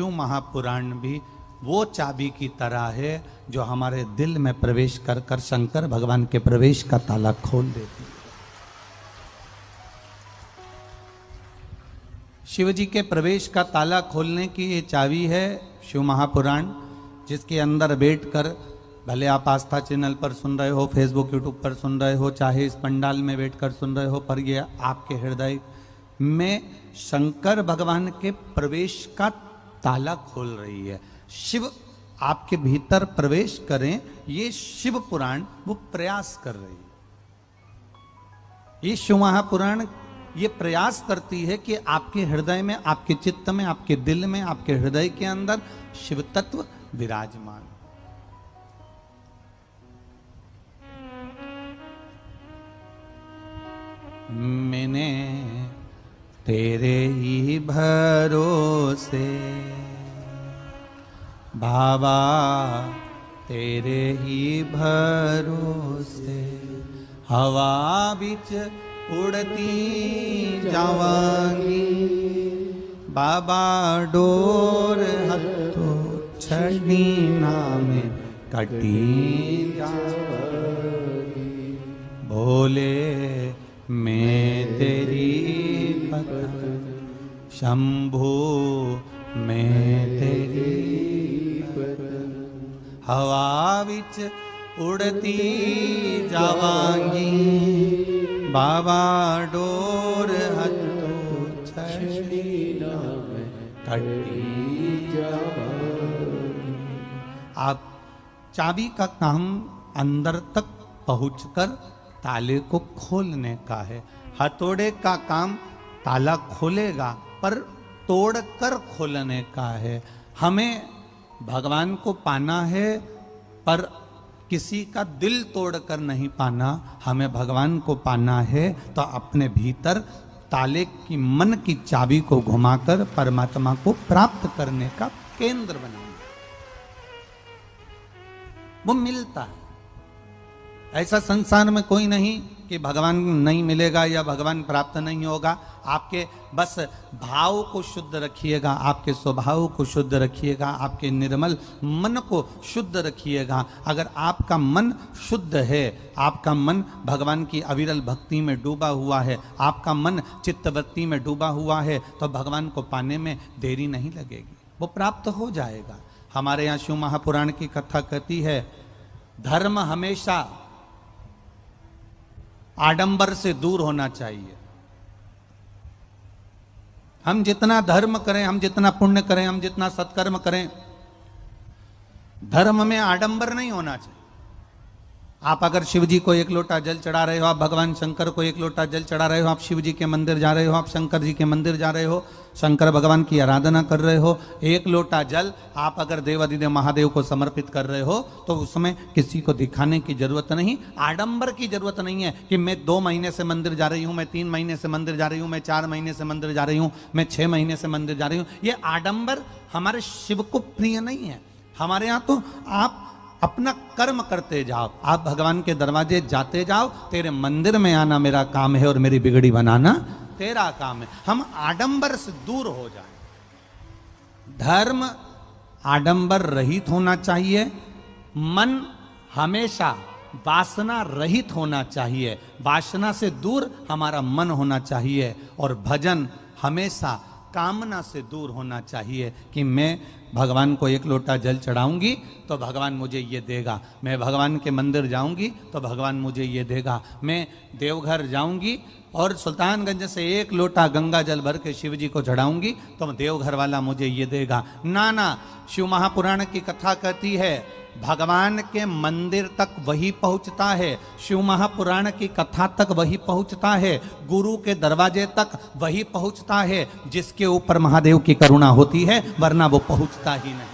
शिव महापुराण भी वो चाबी की तरह है जो हमारे दिल में प्रवेश कर कर शंकर भगवान के प्रवेश का ताला खोल देती है। शिव जी के प्रवेश का ताला खोलने की ये चाबी है शिव महापुराण, जिसके अंदर बैठकर भले आप आस्था चैनल पर सुन रहे हो, फेसबुक यूट्यूब पर सुन रहे हो, चाहे इस पंडाल में बैठकर सुन रहे हो, पर ये आपके हृदय में शंकर भगवान के प्रवेश का ताला खोल रही है। शिव आपके भीतर प्रवेश करें, ये शिव पुराण वो प्रयास कर रही है। ये शिव महापुराण ये प्रयास करती है कि आपके हृदय में, आपके चित्त में, आपके दिल में, आपके हृदय के अंदर शिव तत्व विराजमान। मैंने तेरे ही भरोसे बाबा, तेरे ही भरोसे हवा बिच उड़ती जावांगी बाबा, डोर हथो छड़ी नाम कटी जावांगी। भोले मैं तेरी भक्त, शंभो मैं तेरी भक्त, हवा विच उड़ती जावांगी बाबा, डोर हथो छड़ी नाम कटी जावांगी। आप चाबी का काम अंदर तक पहुंचकर ताले को खोलने का है। हथौड़े का काम ताला खोलेगा पर तोड़कर खोलने का है। हमें भगवान को पाना है पर किसी का दिल तोड़कर नहीं पाना। हमें भगवान को पाना है तो अपने भीतर ताले की मन की चाबी को घुमाकर परमात्मा को प्राप्त करने का केंद्र बनाना। वो मिलता है। ऐसा संसार में कोई नहीं कि भगवान नहीं मिलेगा या भगवान प्राप्त नहीं होगा। आपके बस भाव को शुद्ध रखिएगा, आपके स्वभाव को शुद्ध रखिएगा, आपके निर्मल मन को शुद्ध रखिएगा। अगर आपका मन शुद्ध है, आपका मन भगवान की अविरल भक्ति में डूबा हुआ है, आपका मन चित्तवृत्ति में डूबा हुआ है, तो भगवान को पाने में देरी नहीं लगेगी, वो प्राप्त हो जाएगा। हमारे यहाँ शिव महापुराण की कथा कहती है, धर्म हमेशा आडंबर से दूर होना चाहिए। हम जितना धर्म करें, हम जितना पुण्य करें, हम जितना सत्कर्म करें, धर्म में आडंबर नहीं होना चाहिए। आप अगर शिव जी को एक लोटा जल चढ़ा रहे हो, आप भगवान शंकर को एक लोटा जल चढ़ा रहे हो, आप शिव जी के मंदिर जा रहे हो, आप शंकर जी के मंदिर जा रहे हो, शंकर भगवान की आराधना कर रहे हो, एक लोटा जल आप अगर देवाधिदेव महादेव को समर्पित कर रहे हो तो उसमें किसी को दिखाने की जरूरत नहीं, आडंबर की जरूरत नहीं है कि मैं 2 महीने से मंदिर जा रही हूं, मैं 3 महीने से मंदिर जा रही हूं, मैं 4 महीने से मंदिर जा रही हूं, मैं 6 महीने से मंदिर जा रही हूं। ये आडंबर हमारे शिव को प्रिय नहीं है। हमारे यहाँ तो आप अपना कर्म करते जाओ, आप भगवान के दरवाजे जाते जाओ, तेरे मंदिर में आना मेरा काम है और मेरी बिगड़ी बनाना तेरा काम है। हम आडंबर से दूर हो जाए। धर्म आडंबर रहित होना चाहिए, मन हमेशा वासना रहित होना चाहिए, वासना से दूर हमारा मन होना चाहिए, और भजन हमेशा कामना से दूर होना चाहिए कि मैं भगवान को एक लोटा जल चढ़ाऊंगी तो भगवान मुझे ये देगा, मैं भगवान के मंदिर जाऊंगी तो भगवान मुझे ये देगा, मैं देवघर जाऊंगी और सुल्तानगंज से एक लोटा गंगा जल भर के शिव जी को चढ़ाऊंगी तो देवघर वाला मुझे ये देगा। ना ना, शिव महापुराण की कथा कहती है भगवान के मंदिर तक वही पहुंचता है, शिव महापुराण की कथा तक वही पहुंचता है, गुरु के दरवाजे तक वही पहुंचता है जिसके ऊपर महादेव की करुणा होती है, वरना वो पहुंचता ही नहीं।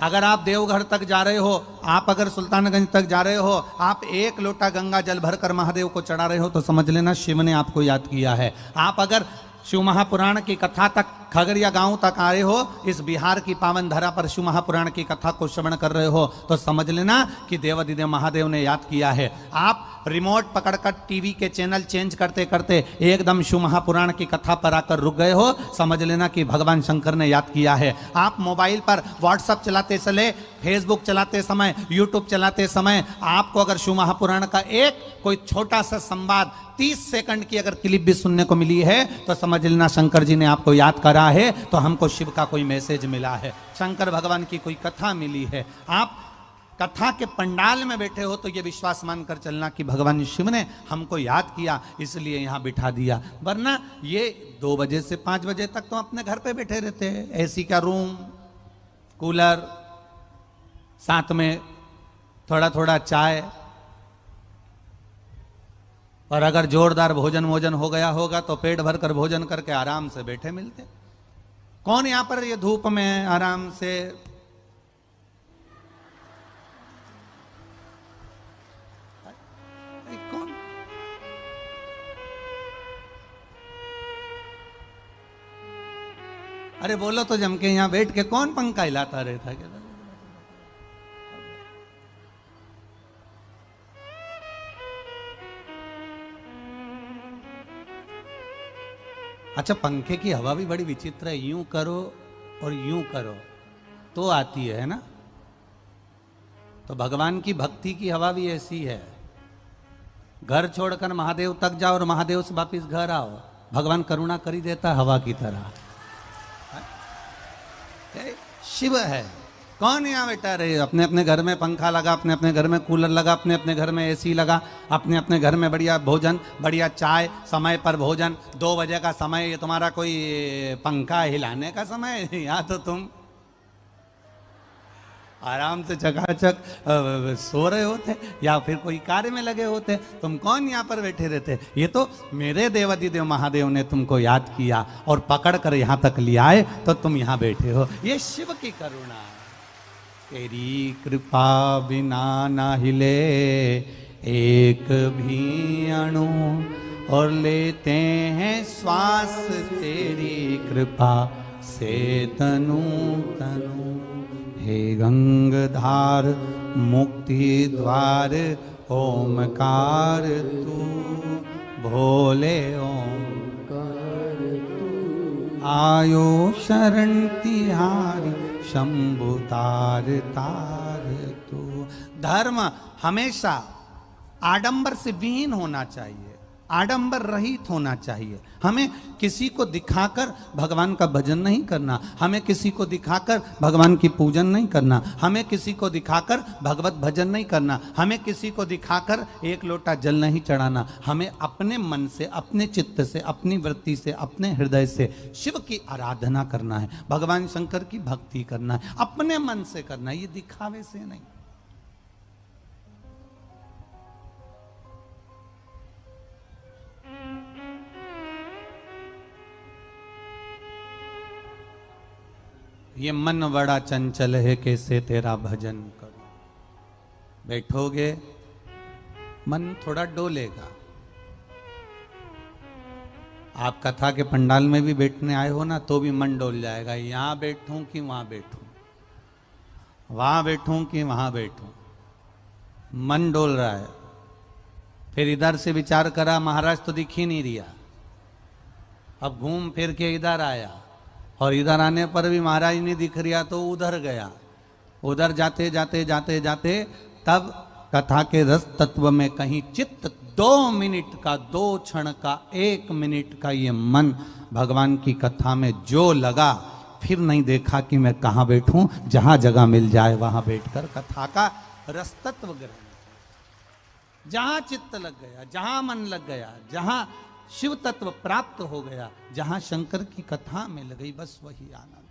अगर आप देवघर तक जा रहे हो, आप अगर सुल्तानगंज तक जा रहे हो, आप एक लोटा गंगा जल भरकर महादेव को चढ़ा रहे हो तो समझ लेना शिव ने आपको याद किया है। आप अगर शिव महापुराण की कथा तक खगड़िया गांव तक आए हो, इस बिहार की पावन धरा पर शिव महापुराण की कथा को श्रवण कर रहे हो, तो समझ लेना कि देवाधिदेव महादेव ने याद किया है। आप रिमोट पकड़कर टीवी के चैनल चेंज करते करते एकदम शिव महापुराण की कथा पर आकर रुक गए हो, समझ लेना कि भगवान शंकर ने याद किया है। आप मोबाइल पर व्हाट्सएप चलाते चले, फेसबुक चलाते समय, यूट्यूब चलाते समय आपको अगर शिव महापुराण का एक कोई छोटा सा संवाद 30 सेकंड की अगर क्लिप भी सुनने को मिली है, तो समझ लेना शंकर जी ने आपको याद करा है, तो हमको शिव का कोई मैसेज मिला है, शंकर भगवान की कोई कथा मिली है। आप कथा के पंडाल में बैठे हो तो ये विश्वास मानकर चलना कि भगवान शिव ने हमको याद किया, इसलिए यहां बिठा दिया। वरना ये 2 बजे से 5 बजे तक तो अपने घर पे बैठे रहते हैं, एसी का रूम, कूलर, साथ में थोड़ा थोड़ा चाय, और अगर जोरदार भोजन वोजन हो गया होगा तो पेट भर कर भोजन करके आराम से बैठे मिलते। कौन यहां पर ये धूप में आराम से कौन? अरे बोलो तो जम के यहां बैठ के कौन पंखा हिलाता रहता है? अच्छा, पंखे की हवा भी बड़ी विचित्र है, यूं करो और यूं करो तो आती है ना। तो भगवान की भक्ति की हवा भी ऐसी है, घर छोड़कर महादेव तक जाओ और महादेव से वापिस घर आओ, भगवान करुणा कर ही देता हवा की तरह। शिव है। कौन यहाँ बैठा रहे? अपने अपने घर में पंखा लगा, अपने अपने घर में कूलर लगा, अपने अपने घर में एसी लगा, अपने अपने घर में बढ़िया भोजन, बढ़िया चाय, समय पर भोजन। 2 बजे का समय, ये तुम्हारा कोई पंखा हिलाने का समय है? यहाँ तो तुम आराम से चकाचक सो रहे होते या फिर कोई कार्य में लगे होते। तुम कौन यहाँ पर बैठे रहते? ये तो मेरे देवाधिदेव महादेव ने तुमको याद किया और पकड़ कर यहाँ तक ले आए, तो तुम यहाँ बैठे हो। ये शिव की करुणा है। तेरी कृपा बिना ना हिले एक भी अणु, और लेते हैं श्वास तेरी कृपा से तनु तनु। हे गंगाधार मुक्ति द्वार ओमकार तू, भोले ओमकार तू। आयो शरण तिहारी शंभु तार तार तू। धर्म हमेशा आडंबर से विहीन होना चाहिए, आडंबर रहित होना चाहिए। हमें किसी को दिखाकर भगवान का भजन नहीं करना, हमें किसी को दिखाकर भगवान की पूजन नहीं करना, हमें किसी को दिखाकर भगवत भजन नहीं करना, हमें किसी को दिखाकर 1 लोटा जल नहीं चढ़ाना। हमें अपने मन से, अपने चित्त से, अपनी वृत्ति से, अपने हृदय से शिव की आराधना करना है, भगवान शंकर की भक्ति करना है, अपने मन से करना है, ये दिखावे से नहीं। ये मन बड़ा चंचल है, कैसे तेरा भजन करूं। बैठोगे मन थोड़ा डोलेगा। आप कथा के पंडाल में भी बैठने आए हो ना, तो भी मन डोल जाएगा। यहां बैठूं कि वहां बैठूं, वहां बैठूं कि वहां बैठूं, मन डोल रहा है। फिर इधर से विचार करा, महाराज तो दिख ही नहीं रिया। अब घूम फिर के इधर आया, और इधर आने पर भी महाराज नहीं दिख रिया, तो उधर गया। उधर जाते जाते जाते जाते तब कथा के रस तत्व में कहीं चित्त 2 मिनट का, 2 क्षण का, 1 मिनट का ये मन भगवान की कथा में जो लगा, फिर नहीं देखा कि मैं कहाँ बैठूं। जहां जगह मिल जाए वहां बैठकर कथा का रस तत्व ग्रहण। जहां चित्त लग गया, जहां मन लग गया, जहां शिव तत्व प्राप्त हो गया, जहां शंकर की कथा मिल गई, बस वही आनंद।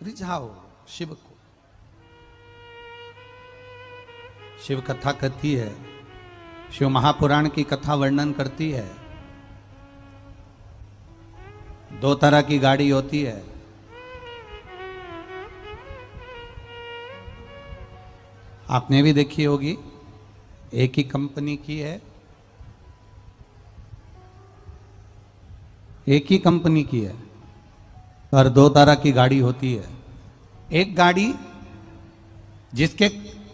रिझाओ शिव को। शिव कथा कहती है, शिव महापुराण की कथा वर्णन करती है। 2 तरह की गाड़ी होती है। आपने भी देखी होगी, एक ही कंपनी की है, एक ही कंपनी की है, और दो तरह की गाड़ी होती है। एक गाड़ी जिसके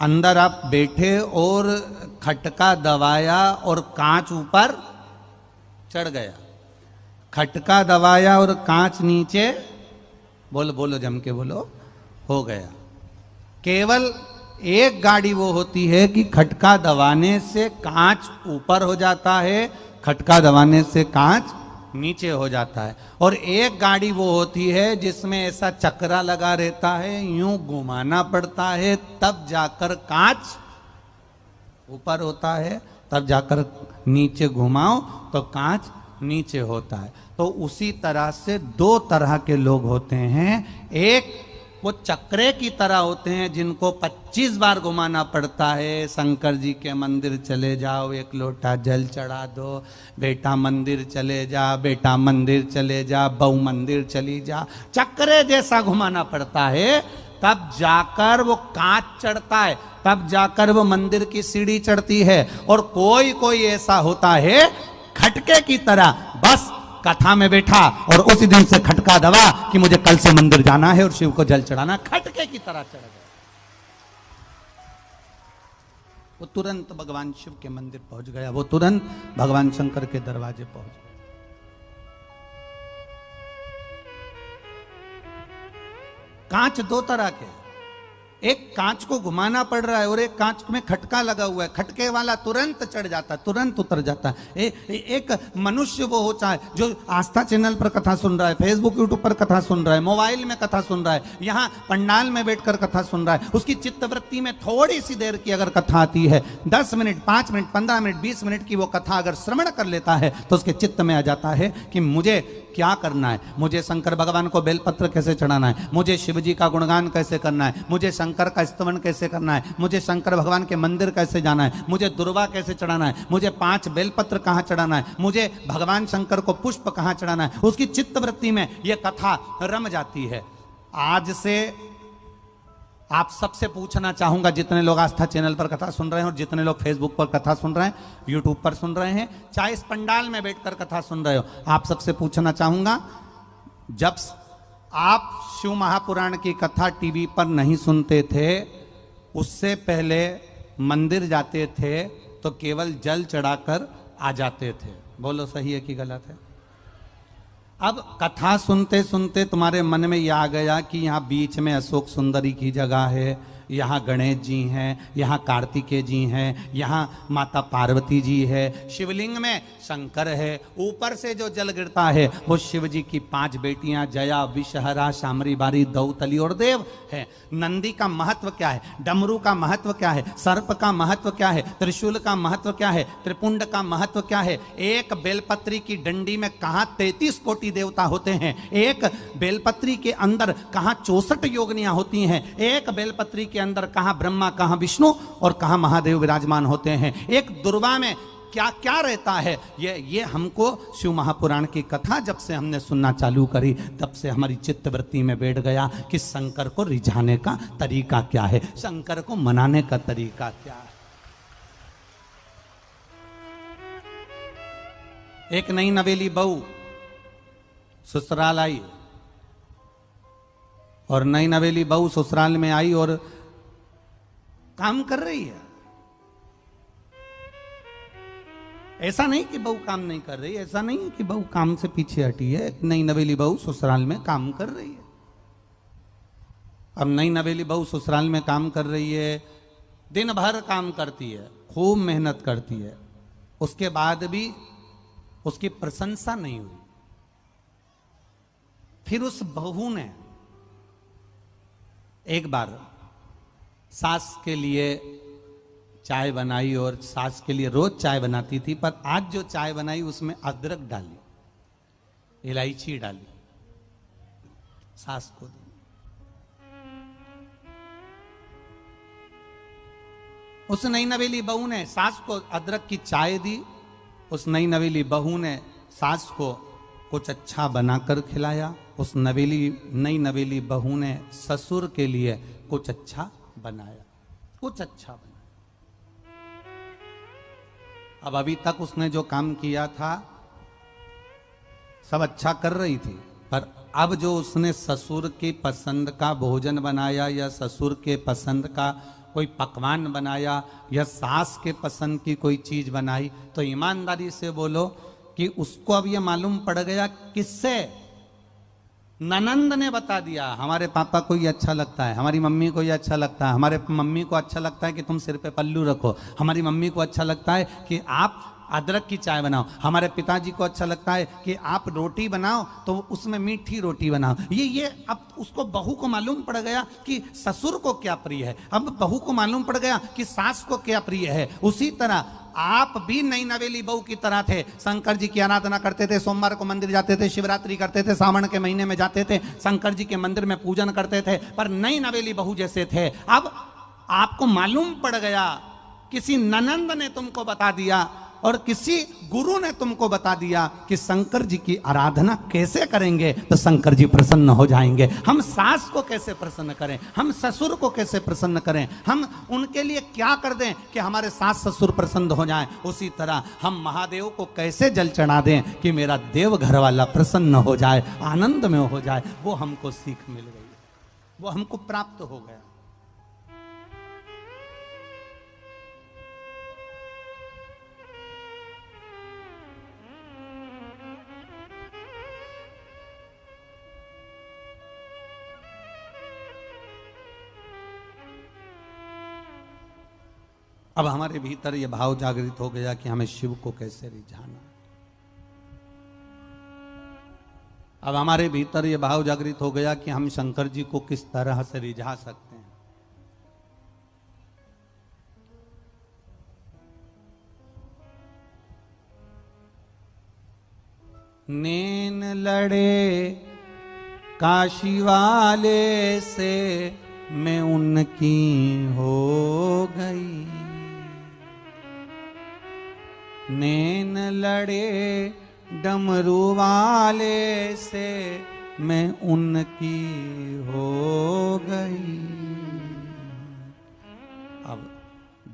अंदर आप बैठे और खटका दबाया और कांच ऊपर चढ़ गया, खटका दबाया और कांच नीचे, बोलो बोलो जम के बोलो, हो गया। केवल एक गाड़ी वो होती है कि खटका दबाने से कांच ऊपर हो जाता है, खटका दबाने से कांच नीचे हो जाता है। और एक गाड़ी वो होती है जिसमें ऐसा चक्रा लगा रहता है, यूं घुमाना पड़ता है, तब जाकर कांच ऊपर होता है, तब जाकर नीचे घुमाओ तो कांच नीचे होता है। तो उसी तरह से दो तरह के लोग होते हैं। एक वो चक्रे की तरह होते हैं जिनको 25 बार घुमाना पड़ता है, शंकर जी के मंदिर चले जाओ, एक लोटा जल चढ़ा दो, बेटा मंदिर चले जा, बेटा मंदिर चले जा, बहू मंदिर चली जा, चक्रे जैसा घुमाना पड़ता है, तब जाकर वो कांच चढ़ता है, तब जाकर वो मंदिर की सीढ़ी चढ़ती है। और कोई कोई ऐसा होता है खटके की तरह, बस कथा में बैठा और उसी दिन से खटका दबा कि मुझे कल से मंदिर जाना है और शिव को जल चढ़ाना, खटके की तरह चढ़ गया। वो तुरंत भगवान शिव के मंदिर पहुंच गया, वो तुरंत भगवान शंकर के दरवाजे पहुंच गया। कांच दो तरह के, एक कांच को घुमाना पड़ रहा है और एक कांच में खटका लगा हुआ है, खटके वाला तुरंत चढ़ जाता है, तुरंत उतर जाता है। एक मनुष्य वो होता है जो आस्था चैनल पर कथा सुन रहा है, फेसबुक यूट्यूब पर कथा सुन रहा है, मोबाइल में कथा सुन रहा है, यहाँ पंडाल में बैठकर कथा सुन रहा है, उसकी चित्तवृत्ति में थोड़ी सी देर की अगर कथा आती है, 10 मिनट 5 मिनट 15 मिनट 20 मिनट की वो कथा अगर श्रवण कर लेता है तो उसके चित्त में आ जाता है कि मुझे क्या करना है, मुझे शंकर भगवान को बेलपत्र कैसे चढ़ाना है, मुझे शिव जी का गुणगान कैसे करना है, मुझे शंकर का स्तवन कैसे करना है, मुझे शंकर भगवान के मंदिर कैसे जाना है, मुझे दुर्वा कैसे चढ़ाना है, मुझे 5 बेलपत्र कहाँ चढ़ाना है, मुझे भगवान शंकर को पुष्प कहाँ चढ़ाना है। उसकी चित्तवृत्ति में यह कथा रम जाती है। आज से आप सबसे पूछना चाहूंगा, जितने लोग आस्था चैनल पर कथा सुन रहे हैं और जितने लोग फेसबुक पर कथा सुन रहे हैं, यूट्यूब पर सुन रहे हैं, चाहे इस पंडाल में बैठकर कथा सुन रहे हो, आप सबसे पूछना चाहूंगा, जब आप शिव महापुराण की कथा टीवी पर नहीं सुनते थे, उससे पहले मंदिर जाते थे तो केवल जल चढ़ाकर आ जाते थे। बोलो सही है कि गलत है? अब कथा सुनते सुनते तुम्हारे मन में यह आ गया कि यहाँ बीच में अशोक सुंदरी की जगह है, यहाँ गणेश जी हैं, यहाँ कार्तिकेय जी हैं, यहाँ माता पार्वती जी है, शिवलिंग में शंकर है, ऊपर से जो जल गिरता है वो शिव जी की 5 बेटियां जया, विषहरा, शामरी बारी, दौतली और देव है। नंदी का महत्व क्या है, डमरू का महत्व क्या है, सर्प का महत्व क्या है, त्रिशूल का महत्व क्या है, त्रिपुंड का महत्व क्या है, एक बेलपत्री की डंडी में कहाँ 33 कोटि देवता होते हैं, एक बेलपत्री के अंदर कहाँ 64 योगिनियां होती हैं, एक बेलपत्री के अंदर कहां ब्रह्मा, कहां विष्णु और कहां महादेव विराजमान होते हैं, एक दुर्वा में क्या क्या रहता है, ये हमको शिव महापुराण की कथा जब से हमने सुनना चालू करी तब से हमारी चित्तवृत्ति में बैठ गया कि शंकर को रिझाने का तरीका क्या है, शंकर को मनाने का तरीका क्या है। एक नई नवेली बहू ससुराल आई और नई नवेली बहू ससुराल में आई और काम कर रही है। ऐसा नहीं कि बहू काम नहीं कर रही, ऐसा नहीं है कि बहू काम से पीछे हटी है। नई नवेली बहू ससुराल में काम कर रही है। अब नई नवेली बहू ससुराल में काम कर रही है, दिन भर काम करती है, खूब मेहनत करती है, उसके बाद भी उसकी प्रशंसा नहीं हुई। फिर उस बहू ने एक बार सास के लिए चाय बनाई और सास के लिए रोज चाय बनाती थी, पर आज जो चाय बनाई उसमें अदरक डाली, इलायची डाली, सास को दी। उस नई नवेली बहू ने सास को अदरक की चाय दी। उस नई नवेली बहू ने सास को कुछ अच्छा बनाकर खिलाया। उस नई नवेली बहू ने ससुर के लिए कुछ अच्छा बनाया, कुछ अच्छा बनाया। अब अभी तक उसने जो काम किया था सब अच्छा कर रही थी, पर अब जो उसने ससुर की पसंद का भोजन बनाया या ससुर के पसंद का कोई पकवान बनाया या सास के पसंद की कोई चीज बनाई, तो ईमानदारी से बोलो कि उसको अब ये मालूम पड़ गया किससे? ननंद ने बता दिया हमारे पापा को ये अच्छा लगता है, हमारी मम्मी को ये अच्छा लगता है, हमारे मम्मी को अच्छा लगता है कि तुम सिर पे पल्लू रखो, हमारी मम्मी को अच्छा लगता है कि आप अदरक की चाय बनाओ, हमारे पिताजी को अच्छा लगता है कि आप रोटी बनाओ तो उसमें मीठी रोटी बनाओ। ये अब उसको बहू को मालूम पड़ गया कि ससुर को क्या प्रिय है, अब बहू को मालूम पड़ गया कि सास को क्या प्रिय है। उसी तरह आप भी नई नवेली बहू की तरह थे, शंकर जी की आराधना करते थे, सोमवार को मंदिर जाते थे, शिवरात्रि करते थे, सावन के महीने में जाते थे, शंकर जी के मंदिर में पूजन करते थे, पर नई नवेली बहू जैसे थे। अब आपको मालूम पड़ गया, किसी ननंद ने तुमको बता दिया और किसी गुरु ने तुमको बता दिया कि शंकर जी की आराधना कैसे करेंगे तो शंकर जी प्रसन्न हो जाएंगे। हम सास को कैसे प्रसन्न करें, हम ससुर को कैसे प्रसन्न करें, हम उनके लिए क्या कर दें कि हमारे सास ससुर प्रसन्न हो जाएं। उसी तरह हम महादेव को कैसे जल चढ़ा दें कि मेरा देव घर वाला प्रसन्न हो जाए, आनंद में हो जाए। वो हमको सीख मिल गई, वो हमको प्राप्त हो गया। अब हमारे भीतर यह भाव जागृत हो गया कि हमें शिव को कैसे रिझाना। अब हमारे भीतर यह भाव जागृत हो गया कि हम शंकर जी को किस तरह से रिझा सकते हैं। नैन लड़े काशी वाले से मैं उनकी हो गई, नैन लड़े डमरू वाले से मैं उनकी हो गई। अब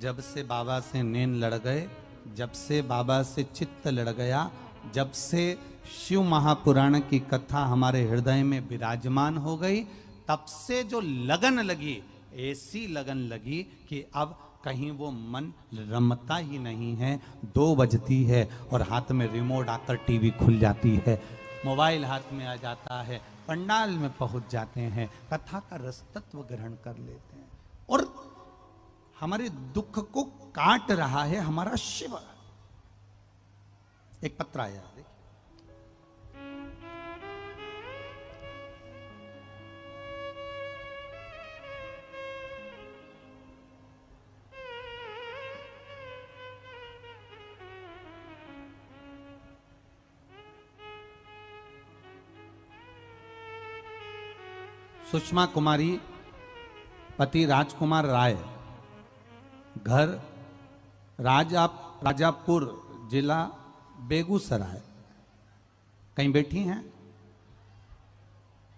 जब से बाबा से नैन लड़ गए, जब से बाबा से चित्त लड़ गया, जब से शिव महापुराण की कथा हमारे हृदय में विराजमान हो गई, तब से जो लगन लगी, ऐसी लगन लगी कि अब कहीं वो मन रमता ही नहीं है। 2 बजती है और हाथ में रिमोट आकर टीवी खुल जाती है, मोबाइल हाथ में आ जाता है, पंडाल में पहुंच जाते हैं, कथा का रस तत्व ग्रहण कर लेते हैं और हमारे दुख को काट रहा है हमारा शिव। एक पत्र आया, देखिए, सुषमा कुमारी, पति राजकुमार राय, घर राजापुर, जिला बेगूसराय। कहीं बैठी हैं?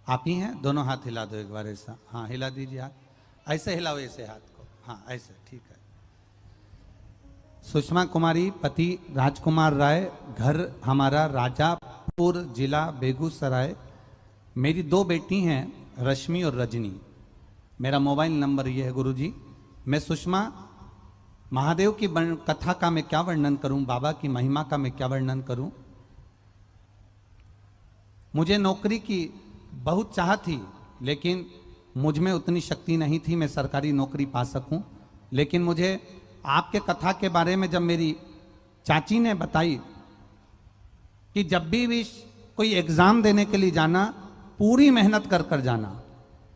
आप ही हैं? दोनों हाथ हिला दो एक बार, ऐसा, हाँ हिला दीजिए हाथ, ऐसे हिलाओ ऐसे हाथ को, हाँ ऐसे, ठीक है। सुषमा कुमारी, पति राजकुमार राय, घर हमारा राजापुर, जिला बेगूसराय। मेरी 2 बेटी हैं, रश्मि और रजनी। मेरा मोबाइल नंबर ये है गुरुजी। मैं सुषमा, महादेव की कथा का मैं क्या वर्णन करूं, बाबा की महिमा का मैं क्या वर्णन करूं। मुझे नौकरी की बहुत चाह थी, लेकिन मुझ में उतनी शक्ति नहीं थी मैं सरकारी नौकरी पा सकूं। लेकिन मुझे आपके कथा के बारे में जब मेरी चाची ने बताई कि जब भी कोई एग्जाम देने के लिए जाना, पूरी मेहनत कर कर जाना।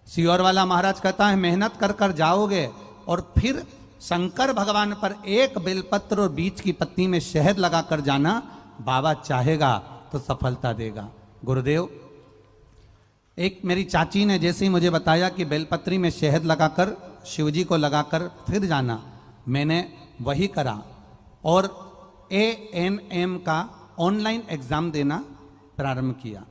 सियोर वाला महाराज कहता है मेहनत कर कर जाओगे और फिर शंकर भगवान पर एक बेलपत्र और बीच की पत्ती में शहद लगाकर जाना, बाबा चाहेगा तो सफलता देगा। गुरुदेव, एक मेरी चाची ने जैसे ही मुझे बताया कि बेलपत्री में शहद लगाकर शिवजी को लगाकर फिर जाना, मैंने वही करा और ANM का ऑनलाइन एग्जाम देना प्रारंभ किया।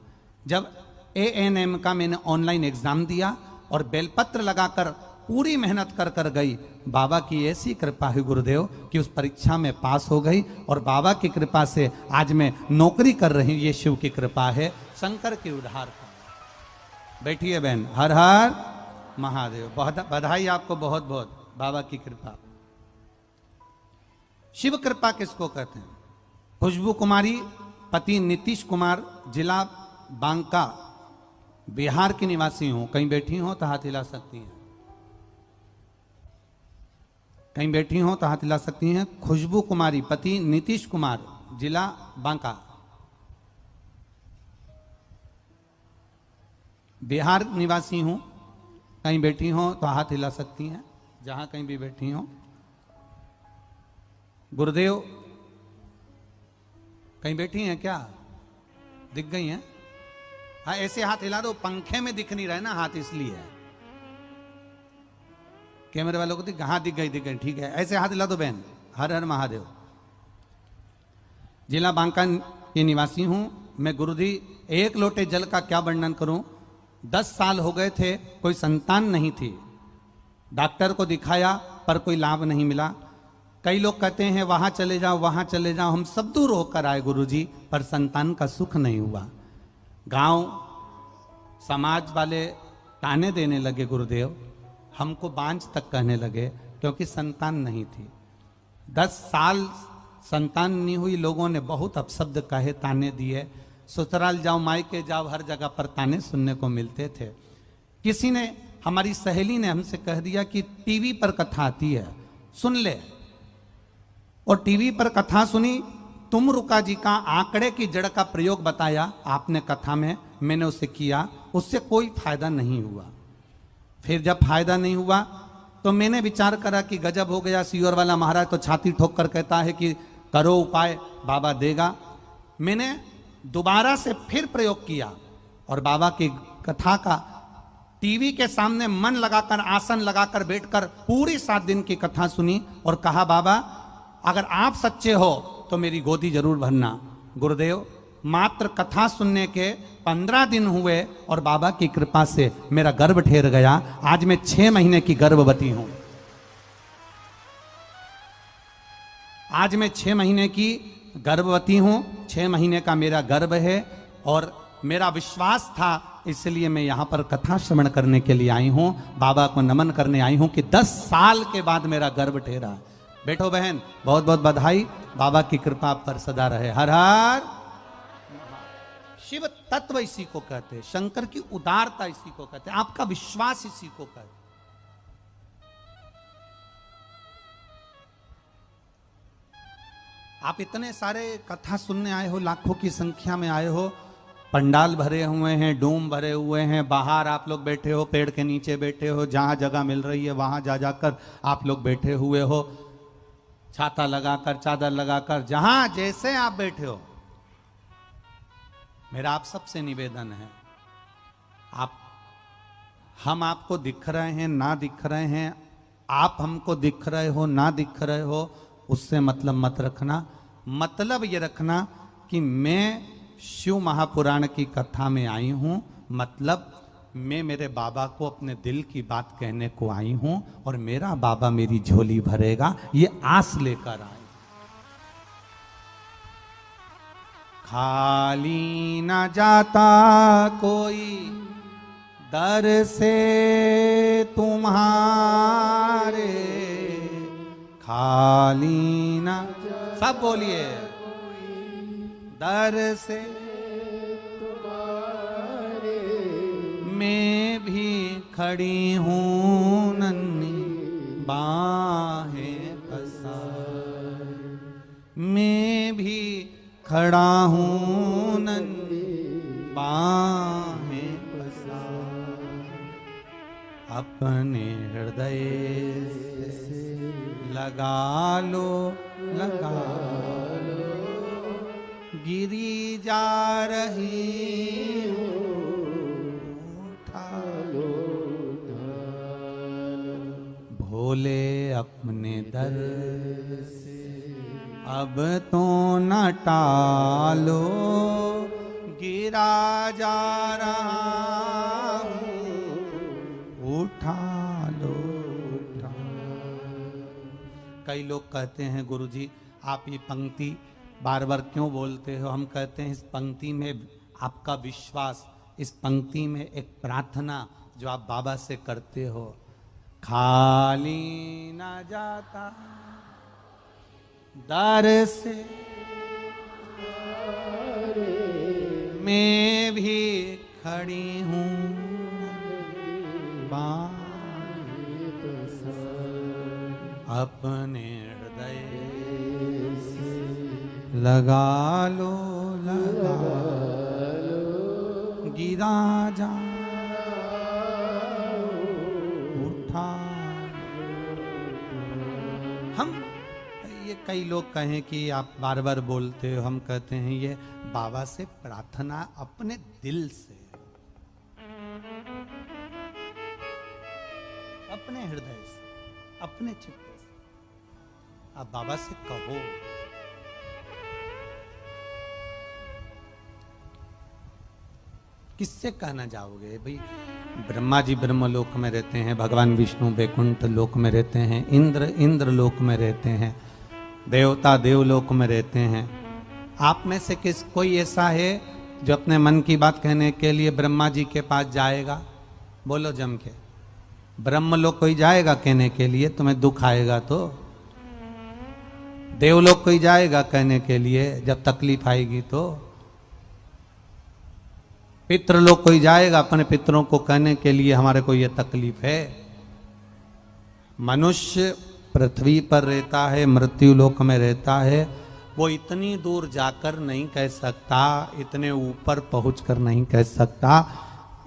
जब ANM का मैंने ऑनलाइन एग्जाम दिया और बेलपत्र लगाकर पूरी मेहनत कर कर गई। बाबा की ऐसी कृपा है गुरुदेव कि उस परीक्षा में पास हो गई और बाबा की कृपा से आज मैं नौकरी कर रही हूँ। ये शिव की कृपा है, शंकर की उद्धार का। बैठिए बहन, हर हर महादेव। बहुत बधाई आपको, बहुत बहुत बाबा की कृपा। शिव कृपा किसको कहते हैं? खुशबू कुमारी, पति नीतीश कुमार, जिला बांका, बिहार की निवासी हूं। कहीं बैठी हो तो हाथ हिला सकती हैं, कहीं बैठी हो तो हाथ हिला सकती हैं। खुशबू कुमारी, पति नीतीश कुमार, जिला बांका, बिहार निवासी हूं। कहीं बैठी हो तो हाथ हिला सकती हैं, जहां कहीं भी बैठी हो। गुरुदेव कहीं बैठी हैं क्या? दिख गई हैं? हाँ, ऐसे हाथ हिला दो, पंखे में दिख नहीं रहे ना हाथ, इसलिए। कैमरे वालों को दिख, हाँ दिख गई, दिख गई, ठीक है। ऐसे हाथ हिला दो बहन। हर हर महादेव। जिला बांका के निवासी हूं मैं। गुरुजी, एक लोटे जल का क्या वर्णन करूं। 10 साल हो गए थे, कोई संतान नहीं थी। डॉक्टर को दिखाया पर कोई लाभ नहीं मिला। कई लोग कहते हैं वहां चले जाओ, वहां चले जाओ। हम सब दूर होकर आए गुरुजी, पर संतान का सुख नहीं हुआ। गांव समाज वाले ताने देने लगे गुरुदेव, हमको बांझ तक कहने लगे, क्योंकि संतान नहीं थी। 10 साल संतान नहीं हुई। लोगों ने बहुत अपशब्द कहे, ताने दिए। ससुराल जाओ, मायके जाओ, हर जगह पर ताने सुनने को मिलते थे। किसी ने, हमारी सहेली ने हमसे कह दिया कि टीवी पर कथा आती है, सुन ले। और टीवी पर कथा सुनी। तुमरुका जी का आंकड़े की जड़ का प्रयोग बताया आपने कथा में, मैंने उसे किया, उससे कोई फायदा नहीं हुआ। फिर जब फायदा नहीं हुआ तो मैंने विचार करा कि गजब हो गया, सीवर वाला महाराज तो छाती ठोक कर कहता है कि करो उपाय, बाबा देगा। मैंने दोबारा से फिर प्रयोग किया और बाबा की कथा का टीवी के सामने मन लगाकर, आसन लगाकर बैठकर पूरी 7 दिन की कथा सुनी और कहा, बाबा अगर आप सच्चे हो तो मेरी गोदी जरूर भरना। गुरुदेव, मात्र कथा सुनने के 15 दिन हुए और बाबा की कृपा से मेरा गर्भ ठहर गया। आज मैं 6 महीने की गर्भवती हूं। आज मैं 6 महीने की गर्भवती हूं। 6 महीने का मेरा गर्भ है और मेरा विश्वास था, इसलिए मैं यहां पर कथा श्रवण करने के लिए आई हूं, बाबा को नमन करने आई हूं कि 10 साल के बाद मेरा गर्भ ठहरा। बैठो बहन, बहुत बहुत बधाई। बाबा की कृपा पर सदा रहे। हर हर। शिव तत्व इसी को कहते हैं, शंकर की उदारता इसी को कहते हैं, आपका विश्वास इसी को कहते हैं। आप इतने सारे कथा सुनने आए हो, लाखों की संख्या में आए हो, पंडाल भरे हुए हैं, डूम भरे हुए हैं, बाहर आप लोग बैठे हो, पेड़ के नीचे बैठे हो, जहां जगह मिल रही है वहां जा जाकर आप लोग बैठे हुए हो, छाता लगाकर, चादर लगाकर, जहां जैसे आप बैठे हो। मेरा आप सबसे निवेदन है, हम आपको दिख रहे हैं ना दिख रहे हैं, आप हमको दिख रहे हो ना दिख रहे हो, उससे मतलब मत रखना। मतलब ये रखना कि मैं शिव महापुराण की कथा में आई हूं, मतलब मैं मेरे बाबा को अपने दिल की बात कहने को आई हूं और मेरा बाबा मेरी झोली भरेगा, ये आस लेकर आई। खाली न जाता कोई दर से तुम्हारे, खाली न, सब बोलिए, दर से मैं भी खड़ी हूँ नन्ही बाहें पसार, मैं भी खड़ा हूँ नन्ही बाहें पसार, अपने हृदय से लगा लो, लगा लो, गिरी जा रही हूँ, भोले अपने दर से अब तो न टालो, गिरा जा रहा हूँ, उठा लो। कई लोग कहते हैं गुरुजी आप ये पंक्ति बार बार क्यों बोलते हो? हम कहते हैं इस पंक्ति में आपका विश्वास, इस पंक्ति में एक प्रार्थना जो आप बाबा से करते हो, खाली ना जाता दर से मैं भी खड़ी हूँ अपने हृदय लगा लो गिरा जा उठा। हम ये कई लोग कहें कि आप बार बार बोलते हो, हम कहते हैं ये बाबा से प्रार्थना अपने दिल से, अपने हृदय से, अपने चित्त से आप बाबा से कहो। किससे कहना जाओगे भाई? ब्रह्मा जी ब्रह्मलोक में रहते हैं, भगवान विष्णु वैकुंठ लोक में रहते हैं, इंद्र लोक में रहते हैं, देवता देवलोक में रहते हैं। आप में से कोई ऐसा है जो अपने मन की बात कहने के लिए ब्रह्मा जी के पास जाएगा? बोलो जम के। ब्रह्मलोक कोई जाएगा कहने के लिए? तुम्हें दुख आएगा तो। देवलोक कोई जाएगा कहने के लिए जब तकलीफ आएगी तो। पितृलोक कोई जाएगा अपने पितरों को कहने के लिए हमारे को ये तकलीफ है? मनुष्य पृथ्वी पर रहता है, मृत्यु लोक में रहता है, वो इतनी दूर जाकर नहीं कह सकता, इतने ऊपर पहुंचकर नहीं कह सकता।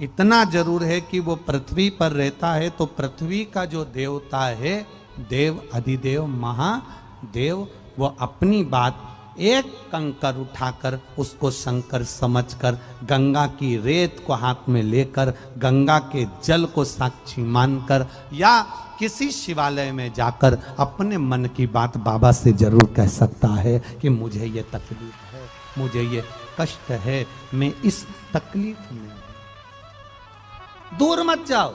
इतना जरूर है कि वो पृथ्वी पर रहता है तो पृथ्वी का जो देवता है, देव अधिदेव महादेव, वो अपनी बात एक कंकर उठाकर उसको शंकर समझकर गंगा की रेत को हाथ में लेकर, गंगा के जल को साक्षी मानकर, या किसी शिवालय में जाकर अपने मन की बात बाबा से जरूर कह सकता है कि मुझे ये तकलीफ है, मुझे ये कष्ट है, मैं इस तकलीफ में। दूर मत जाओ।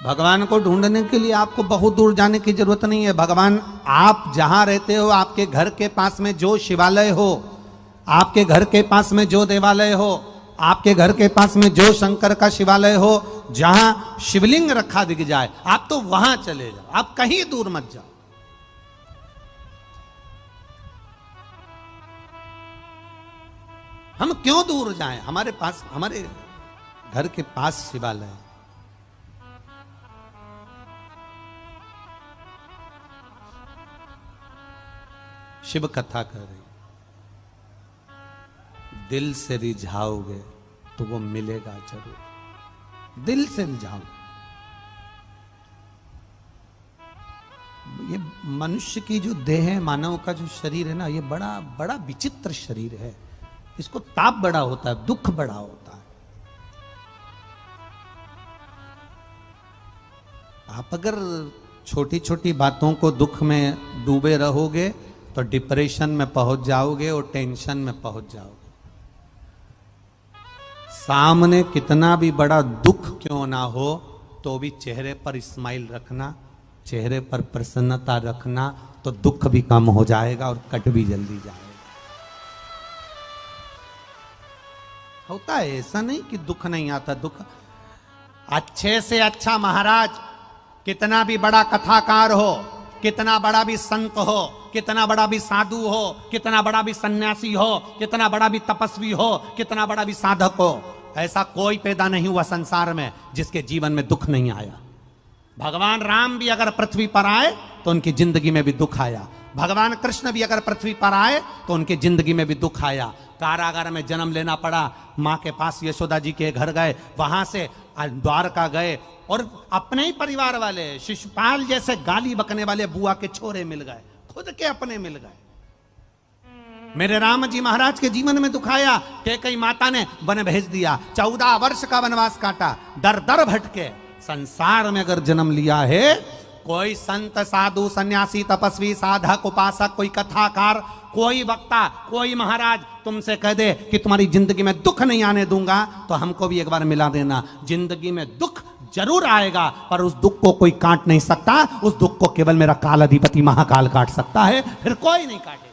भगवान को ढूंढने के लिए आपको बहुत दूर जाने की जरूरत नहीं है। भगवान आप जहां रहते हो, आपके घर के पास में जो शिवालय हो, आपके घर के पास में जो देवालय हो, आपके घर के पास में जो शंकर का शिवालय हो, जहां शिवलिंग रखा दिख जाए, आप तो वहां चले जाओ, आप कहीं दूर मत जाओ। हम क्यों दूर जाएं? हमारे पास, हमारे घर के पास शिवालय है। शिव कथा कर रही, दिल से रिझाओगे तो वो मिलेगा जरूर। दिल से रिझाओ। ये मनुष्य की जो देह है, मानव का जो शरीर है ना, ये बड़ा बड़ा विचित्र शरीर है। इसको ताप बड़ा होता है, दुख बड़ा होता है। आप अगर छोटी छोटी बातों को दुख में डूबे रहोगे तो डिप्रेशन में पहुंच जाओगे और टेंशन में पहुंच जाओगे। सामने कितना भी बड़ा दुख क्यों ना हो तो भी चेहरे पर स्माइल रखना, चेहरे पर प्रसन्नता रखना, तो दुख भी कम हो जाएगा और कट भी जल्दी जाएगा। होता है ऐसा नहीं कि दुख नहीं आता, दुख अच्छे से अच्छा महाराज, कितना भी बड़ा कथाकार हो, कितना बड़ा भी संत हो, कितना बड़ा भी साधु हो, कितना बड़ा भी सन्यासी हो, कितना बड़ा भी तपस्वी हो, कितना बड़ा भी साधक हो, ऐसा कोई पैदा नहीं हुआ संसार में जिसके जीवन में दुख नहीं आया। भगवान राम भी अगर पृथ्वी पर आए तो उनकी जिंदगी में भी दुख आया। भगवान कृष्ण भी अगर पृथ्वी पर आए तो उनकी जिंदगी में भी दुख आया। कारागार में जन्म लेना पड़ा, माँ के पास यशोदा जी के घर गए, वहां से द्वारका गए और अपने ही परिवार वाले शिशुपाल जैसे गाली बकने वाले बुआ के छोरे मिल गए, खुद के अपने मिल गए। मेरे राम जी महाराज के जीवन में दुख आया, कैकेयी माता ने वन भेज दिया, 14 वर्ष का वनवास काटा, दर दर भटके। संसार में अगर जन्म लिया है, कोई संत साधु सन्यासी तपस्वी साधक उपासक, कोई कथाकार, कोई वक्ता, कोई महाराज तुमसे कह दे कि तुम्हारी जिंदगी में दुख नहीं आने दूंगा, तो हमको भी एक बार मिला देना। जिंदगी में दुख जरूर आएगा, पर उस दुख को कोई काट नहीं सकता। उस दुख को केवल मेरा काल अधिपति महाकाल काट सकता है, फिर कोई नहीं काटेगा।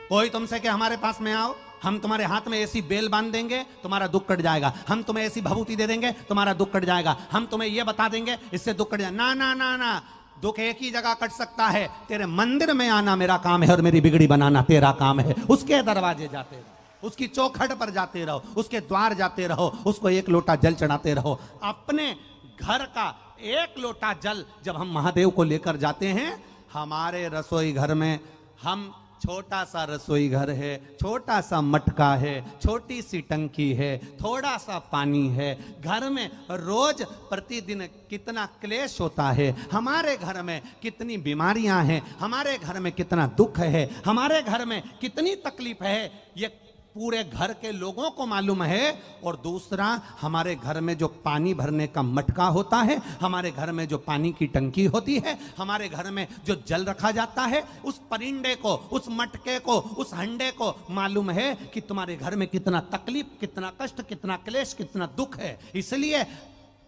कोई तुमसे कि हमारे पास में आओ, हम तुम्हारे हाथ में ऐसी बेल बांध देंगे, तुम्हारा दुख कट जाएगा। हम तुम्हें ऐसी भभूति दे देंगे, तुम्हारा दुख कट जाएगा। हम तुम्हें यह बता देंगे, इससे दुख कट जाएगा। ना ना ना ना, दुख एक ही जगह कट सकता है। तेरे मंदिर में आना मेरा काम है और मेरी बिगड़ी बनाना तेरा काम है। उसके दरवाजे जाते रहो, उसकी चौखट पर जाते रहो, उसके द्वार जाते रहो, उसको एक लोटा जल चढ़ाते रहो। अपने घर का एक लोटा जल जब हम महादेव को लेकर जाते हैं, हमारे रसोई घर में हम छोटा सा रसोई घर है, छोटा सा मटका है, छोटी सी टंकी है, थोड़ा सा पानी है। घर में रोज प्रतिदिन कितना क्लेश होता है, हमारे घर में कितनी बीमारियां हैं, हमारे घर में कितना दुख है, हमारे घर में कितनी तकलीफ है, ये पूरे घर के लोगों को मालूम है। और दूसरा, हमारे घर में जो पानी भरने का मटका होता है, हमारे घर में जो पानी की टंकी होती है, हमारे घर में जो जल रखा जाता है, उस परिंडे को, उस मटके को, उस हंडे को मालूम है कि तुम्हारे घर में कितना तकलीफ, कितना कष्ट, कितना क्लेश, कितना दुख है। इसलिए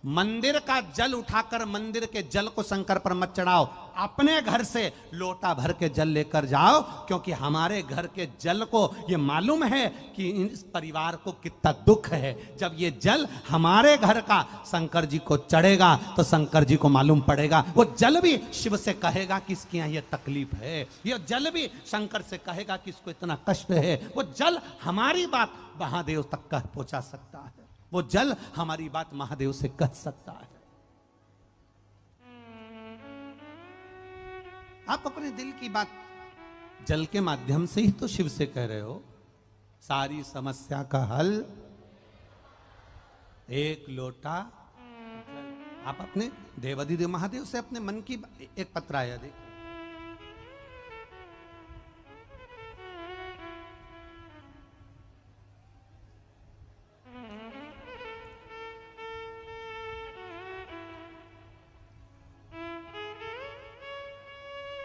मंदिर का जल उठाकर मंदिर के जल को शंकर पर मत चढ़ाओ, अपने घर से लोटा भर के जल लेकर जाओ, क्योंकि हमारे घर के जल को ये मालूम है कि इस परिवार को कितना दुख है। जब ये जल हमारे घर का शंकर जी को चढ़ेगा तो शंकर जी को मालूम पड़ेगा। वो जल भी शिव से कहेगा कि इसके यहाँ ये तकलीफ है, ये जल भी शंकर से कहेगा कि इसको इतना कष्ट है। वो जल हमारी बात महादेव तक कह पहुंचा सकता है, वो जल हमारी बात महादेव से कह सकता है। आप अपने दिल की बात जल के माध्यम से ही तो शिव से कह रहे हो। सारी समस्या का हल एक लोटा। आप अपने देवाधिदेव महादेव से अपने मन की एक पत्र आया, देखिए।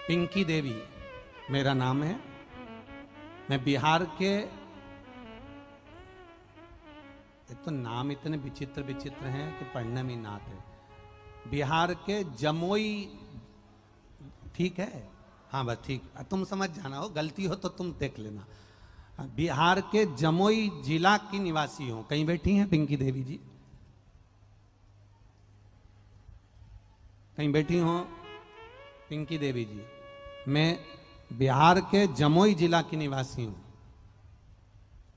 पिंकी देवी मेरा नाम है। मैं बिहार के, तो नाम इतने विचित्र विचित्र हैं कि पढ़ने में नाथ है। बिहार के जमुई, ठीक है, हाँ बस ठीक, तुम समझ जाना, हो गलती हो तो तुम देख लेना। बिहार के जमुई जिला की निवासी हूं। कहीं बैठी हैं पिंकी देवी जी? कहीं बैठी हो पिंकी देवी जी? मैं बिहार के जमुई जिला की निवासी हूं।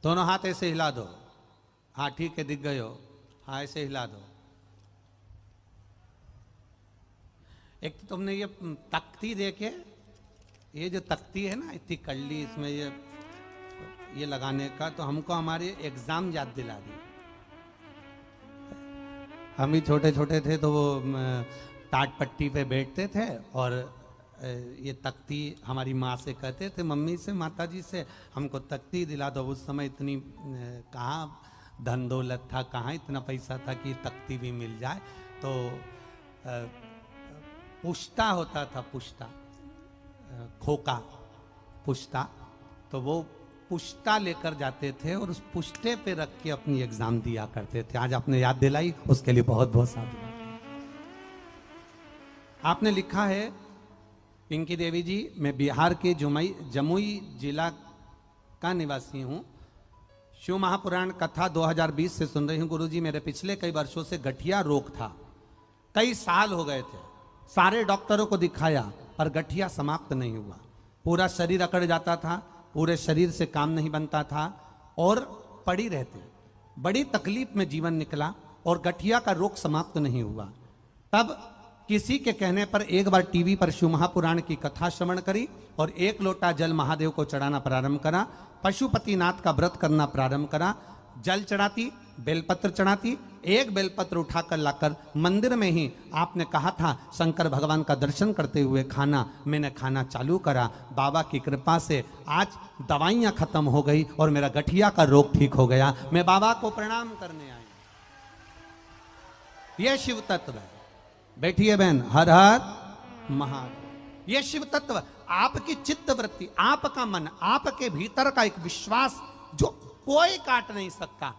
दोनों हाथ ऐसे हिला दो। हाँ ठीक है, दिख गए हो। हाँ ऐसे हिला दो। एक तो तुमने ये तख्ती देखे, ये जो तख्ती है ना इतनी कल्ली, इसमें ये लगाने का, तो हमको हमारे एग्जाम याद दिला दी। हम ही छोटे छोटे थे तो वो टाट पट्टी पे बैठते थे और ये तख्ती हमारी माँ से कहते थे, मम्मी से, माता जी से, हमको तख्ती दिला दो। उस समय इतनी कहाँ धन दौलत था, कहाँ इतना पैसा था कि तख्ती भी मिल जाए। तो पुश्ता होता था, पुश्ता, खोका पुश्ता, तो वो पुश्ता लेकर जाते थे और उस पुश्ते पे रख के अपनी एग्जाम दिया करते थे। आज आपने याद दिलाई, उसके लिए बहुत बहुत साधुवाद। आपने लिखा है, पिंकी देवी जी, मैं बिहार के जमुई जिला का निवासी हूं। शिव महापुराण कथा 2020 से सुन रही हूं। गुरुजी, मेरे पिछले कई वर्षों से गठिया रोग था, कई साल हो गए थे, सारे डॉक्टरों को दिखाया पर गठिया समाप्त नहीं हुआ। पूरा शरीर अकड़ जाता था, पूरे शरीर से काम नहीं बनता था और पड़ी रहती, बड़ी तकलीफ में जीवन निकला और गठिया का रोग समाप्त नहीं हुआ। तब किसी के कहने पर एक बार टीवी पर शिव महापुराण की कथा श्रवण करी और एक लोटा जल महादेव को चढ़ाना प्रारंभ करा। पशुपतिनाथ का व्रत करना प्रारंभ करा। जल चढ़ाती, बेलपत्र चढ़ाती, एक बेलपत्र उठाकर लाकर मंदिर में ही आपने कहा था शंकर भगवान का दर्शन करते हुए खाना। मैंने खाना चालू करा। बाबा की कृपा से आज दवाइयां खत्म हो गई और मेरा गठिया का रोग ठीक हो गया। मैं बाबा को प्रणाम करने आई। यह शिव तत्व है। बैठिए बहन, हर हर महादेव। यह शिव तत्व आपकी चित्त वृत्ति, आपका मन, आपके भीतर का एक विश्वास जो कोई काट नहीं सकता।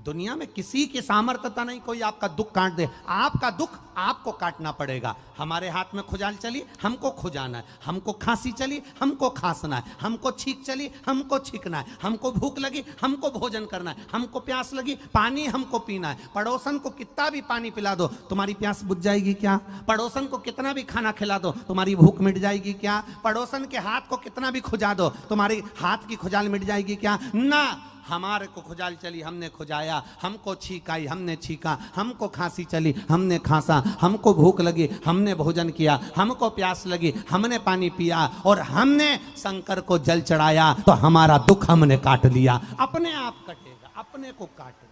दुनिया में किसी की सामर्थ्यता नहीं कोई आपका दुख काट दे। आपका दुख आपको काटना पड़ेगा। हमारे हाथ में खुजाल चली, हमको खुजाना है। हमको खांसी चली, हमको खांसना है। हमको छींक चली, हमको छींकना है। हमको भूख लगी, हमको भोजन करना है। हमको प्यास लगी, पानी हमको पीना है। पड़ोसन को कितना भी पानी पिला दो, तुम्हारी प्यास बुझ जाएगी क्या? पड़ोसन को कितना भी खाना खिला दो, तुम्हारी भूख मिट जाएगी क्या? पड़ोसन के हाथ को कितना भी खुजा दो, तुम्हारी हाथ की खुजाल मिट जाएगी क्या? ना, हमारे को खुजाल चली, हमने खुजाया। हमको छींक आई, हमने छींका। हमको खांसी चली, हमने खांसा। हमको भूख लगी, हमने भोजन किया। हमको प्यास लगी, हमने पानी पिया। और हमने शंकर को जल चढ़ाया, तो हमारा दुख हमने काट लिया। अपने आप कटेगा, अपने को काटेगा।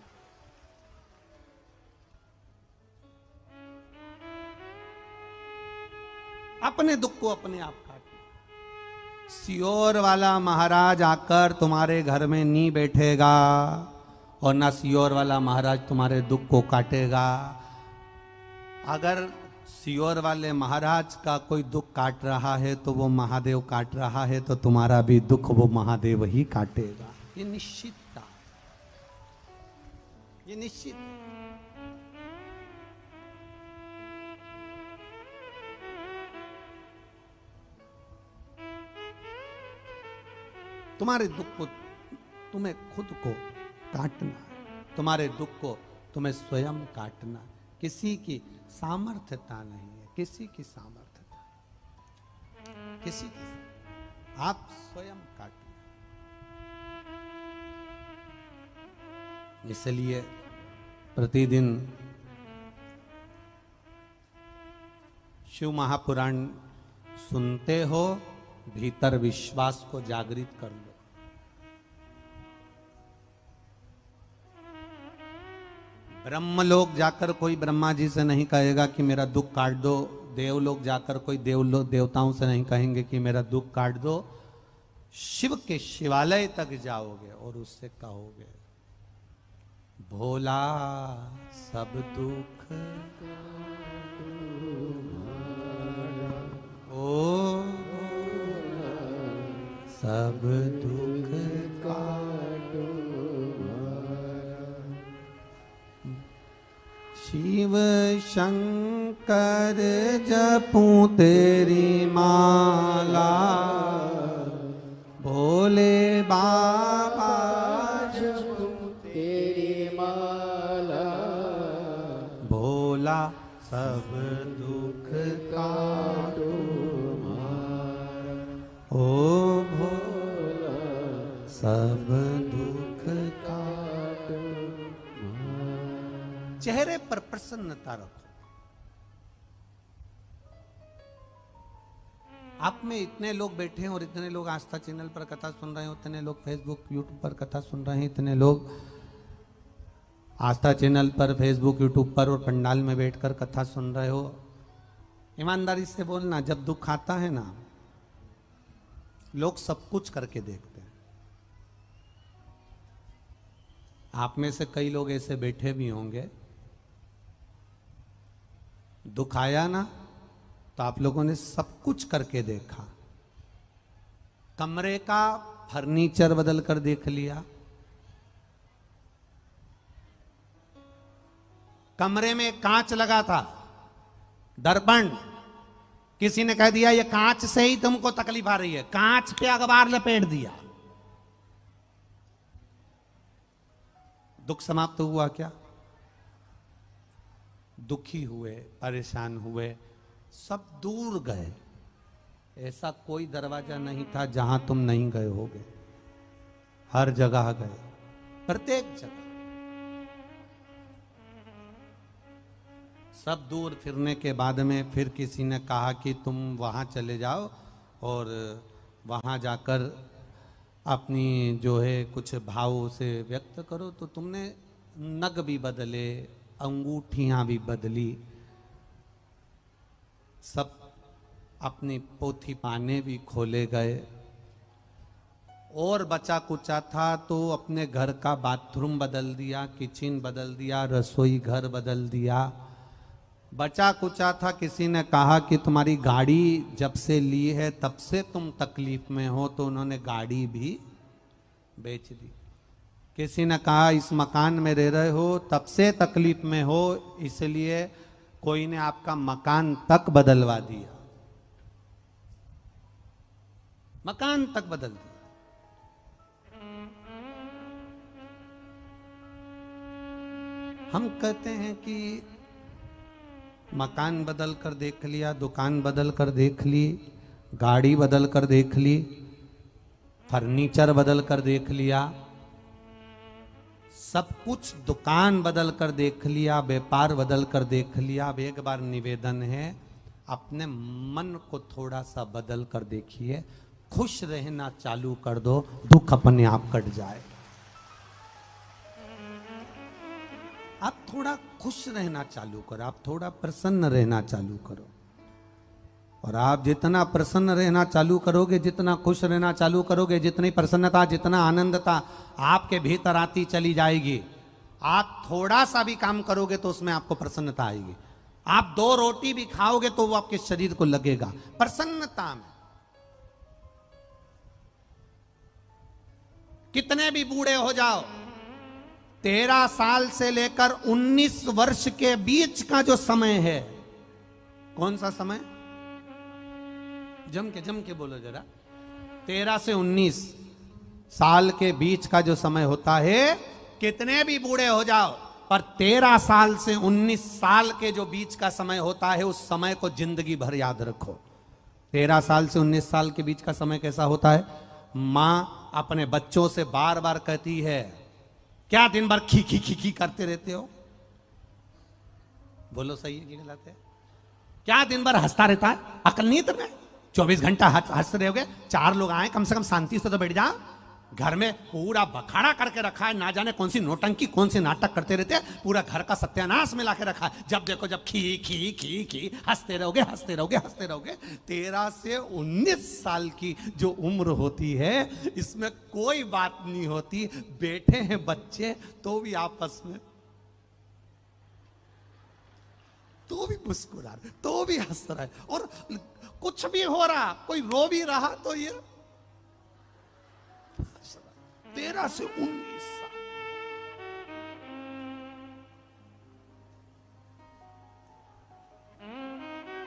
अपने दुख को अपने आप काटे। सियोर वाला महाराज आकर तुम्हारे घर में नहीं बैठेगा, और ना सियोर वाला महाराज तुम्हारे दुख को काटेगा। अगर सियोर वाले महाराज का कोई दुख काट रहा है तो वो महादेव काट रहा है, तो तुम्हारा भी दुख वो महादेव ही काटेगा। ये निश्चित था, ये निश्चित। तुम्हारे दुख को तुम्हें खुद को काटना है। तुम्हारे दुख को तुम्हें स्वयं काटना। किसी की सामर्थ्यता नहीं है, किसी की सामर्थ्यता, किसी की, आप स्वयं काटिए। इसलिए प्रतिदिन शिव महापुराण सुनते हो, भीतर विश्वास को जागृत कर लो। ब्रह्मलोक जाकर कोई ब्रह्मा जी से नहीं कहेगा कि मेरा दुख काट दो। देवलोक जाकर कोई देवताओं से नहीं कहेंगे कि मेरा दुख काट दो। शिव के शिवालय तक जाओगे और उससे कहोगे, भोला सब दुख ओ सब दुख काटो, शिव शंकर जपूं तेरी माला, भोले बाबा जपूं तेरी माला, भोला सब दुख काटो ओ भोला सब दुख काटो। चेहरे पर प्रसन्नता रखो। आप में इतने लोग बैठे हैं और इतने लोग आस्था चैनल पर कथा सुन रहे हैं, इतने लोग फेसबुक यूट्यूब पर कथा सुन रहे हैं, इतने लोग आस्था चैनल पर फेसबुक यूट्यूब पर और पंडाल में बैठकर कथा सुन रहे हो। ईमानदारी से बोलना, जब दुख आता है ना, लोग सब कुछ करके देखते हैं। आप में से कई लोग ऐसे बैठे भी होंगे, दुख आया ना तो आप लोगों ने सब कुछ करके देखा। कमरे का फर्नीचर बदल कर देख लिया, कमरे में कांच लगा था, दर्पण, किसी ने कह दिया ये कांच से ही तुमको तकलीफ आ रही है, कांच पे अखबार लपेट दिया। दुख समाप्त हुआ क्या? दुखी हुए, परेशान हुए, सब दूर गए। ऐसा कोई दरवाजा नहीं था जहां तुम नहीं गए होगे, हर जगह गए, प्रत्येक जगह। सब दूर फिरने के बाद में फिर किसी ने कहा कि तुम वहाँ चले जाओ और वहाँ जाकर अपनी जो है कुछ भाव उसे व्यक्त करो। तो तुमने नग भी बदले, अंगूठियाँ भी बदली, सब अपनी पोथी पाने भी खोले गए, और बचा कुचा था तो अपने घर का बाथरूम बदल दिया, किचन बदल दिया, रसोई घर बदल दिया। बचा कुचा था, किसी ने कहा कि तुम्हारी गाड़ी जब से ली है तब से तुम तकलीफ में हो, तो उन्होंने गाड़ी भी बेच दी। किसी ने कहा इस मकान में रह रहे हो तब से तकलीफ में हो, इसलिए कोई ने आपका मकान तक बदलवा दिया, मकान तक बदल दिया। हम कहते हैं कि मकान बदल कर देख लिया, दुकान बदल कर देख ली, गाड़ी बदल कर देख ली, फर्नीचर बदल कर देख लिया, सब कुछ दुकान बदल कर देख लिया, व्यापार बदल कर देख लिया। अब एक बार निवेदन है, अपने मन को थोड़ा सा बदल कर देखिए, खुश रहना चालू कर दो, दुख अपने आप कट जाए। आप थोड़ा खुश रहना चालू करो, आप थोड़ा प्रसन्न रहना चालू करो, और आप जितना प्रसन्न रहना चालू करोगे, जितना खुश रहना चालू करोगे, जितनी प्रसन्नता, जितना आनंदता आपके भीतर आती चली जाएगी। आप थोड़ा सा भी काम करोगे तो उसमें आपको प्रसन्नता आएगी। आप 2 रोटी भी खाओगे तो वो आपके शरीर को लगेगा प्रसन्नता में। कितने भी बूढ़े हो जाओ, 13 साल से लेकर 19 वर्ष के बीच का जो समय है, कौन सा समय? जम के बोलो जरा। 13 से 19 साल के बीच का जो समय होता है, कितने भी बूढ़े हो जाओ, पर 13 साल से 19 साल के जो बीच का समय होता है, उस समय को जिंदगी भर याद रखो। 13 साल से 19 साल के बीच का समय कैसा होता है? मां अपने बच्चों से बार बार कहती है, क्या दिन भर खी खी खी खी करते रहते हो? बोलो सही है कि गलत है? क्या दिन भर हंसता रहता है? अकल नहीं है तुम्हें? 24 घंटा हंस रहे होगे। 4 लोग आए, कम से कम शांति से तो बैठ जा। घर में पूरा बखाड़ा करके रखा है, ना जाने कौन सी नोटंकी, कौन से नाटक करते रहते हैं, पूरा घर का सत्यानाश मिला के रखा है। जब देखो जब खी खी खी खी हंसते रहोगे, हंसते रहोगे, हंसते रहोगे। 13 से 19 साल की जो उम्र होती है, इसमें कोई बात नहीं होती। बैठे हैं बच्चे तो भी आपस में, तो भी मुस्कुरा रहे, तो भी हंस रहा है, और कुछ भी हो रहा, कोई रो भी रहा तो ये 13 से 19 साल।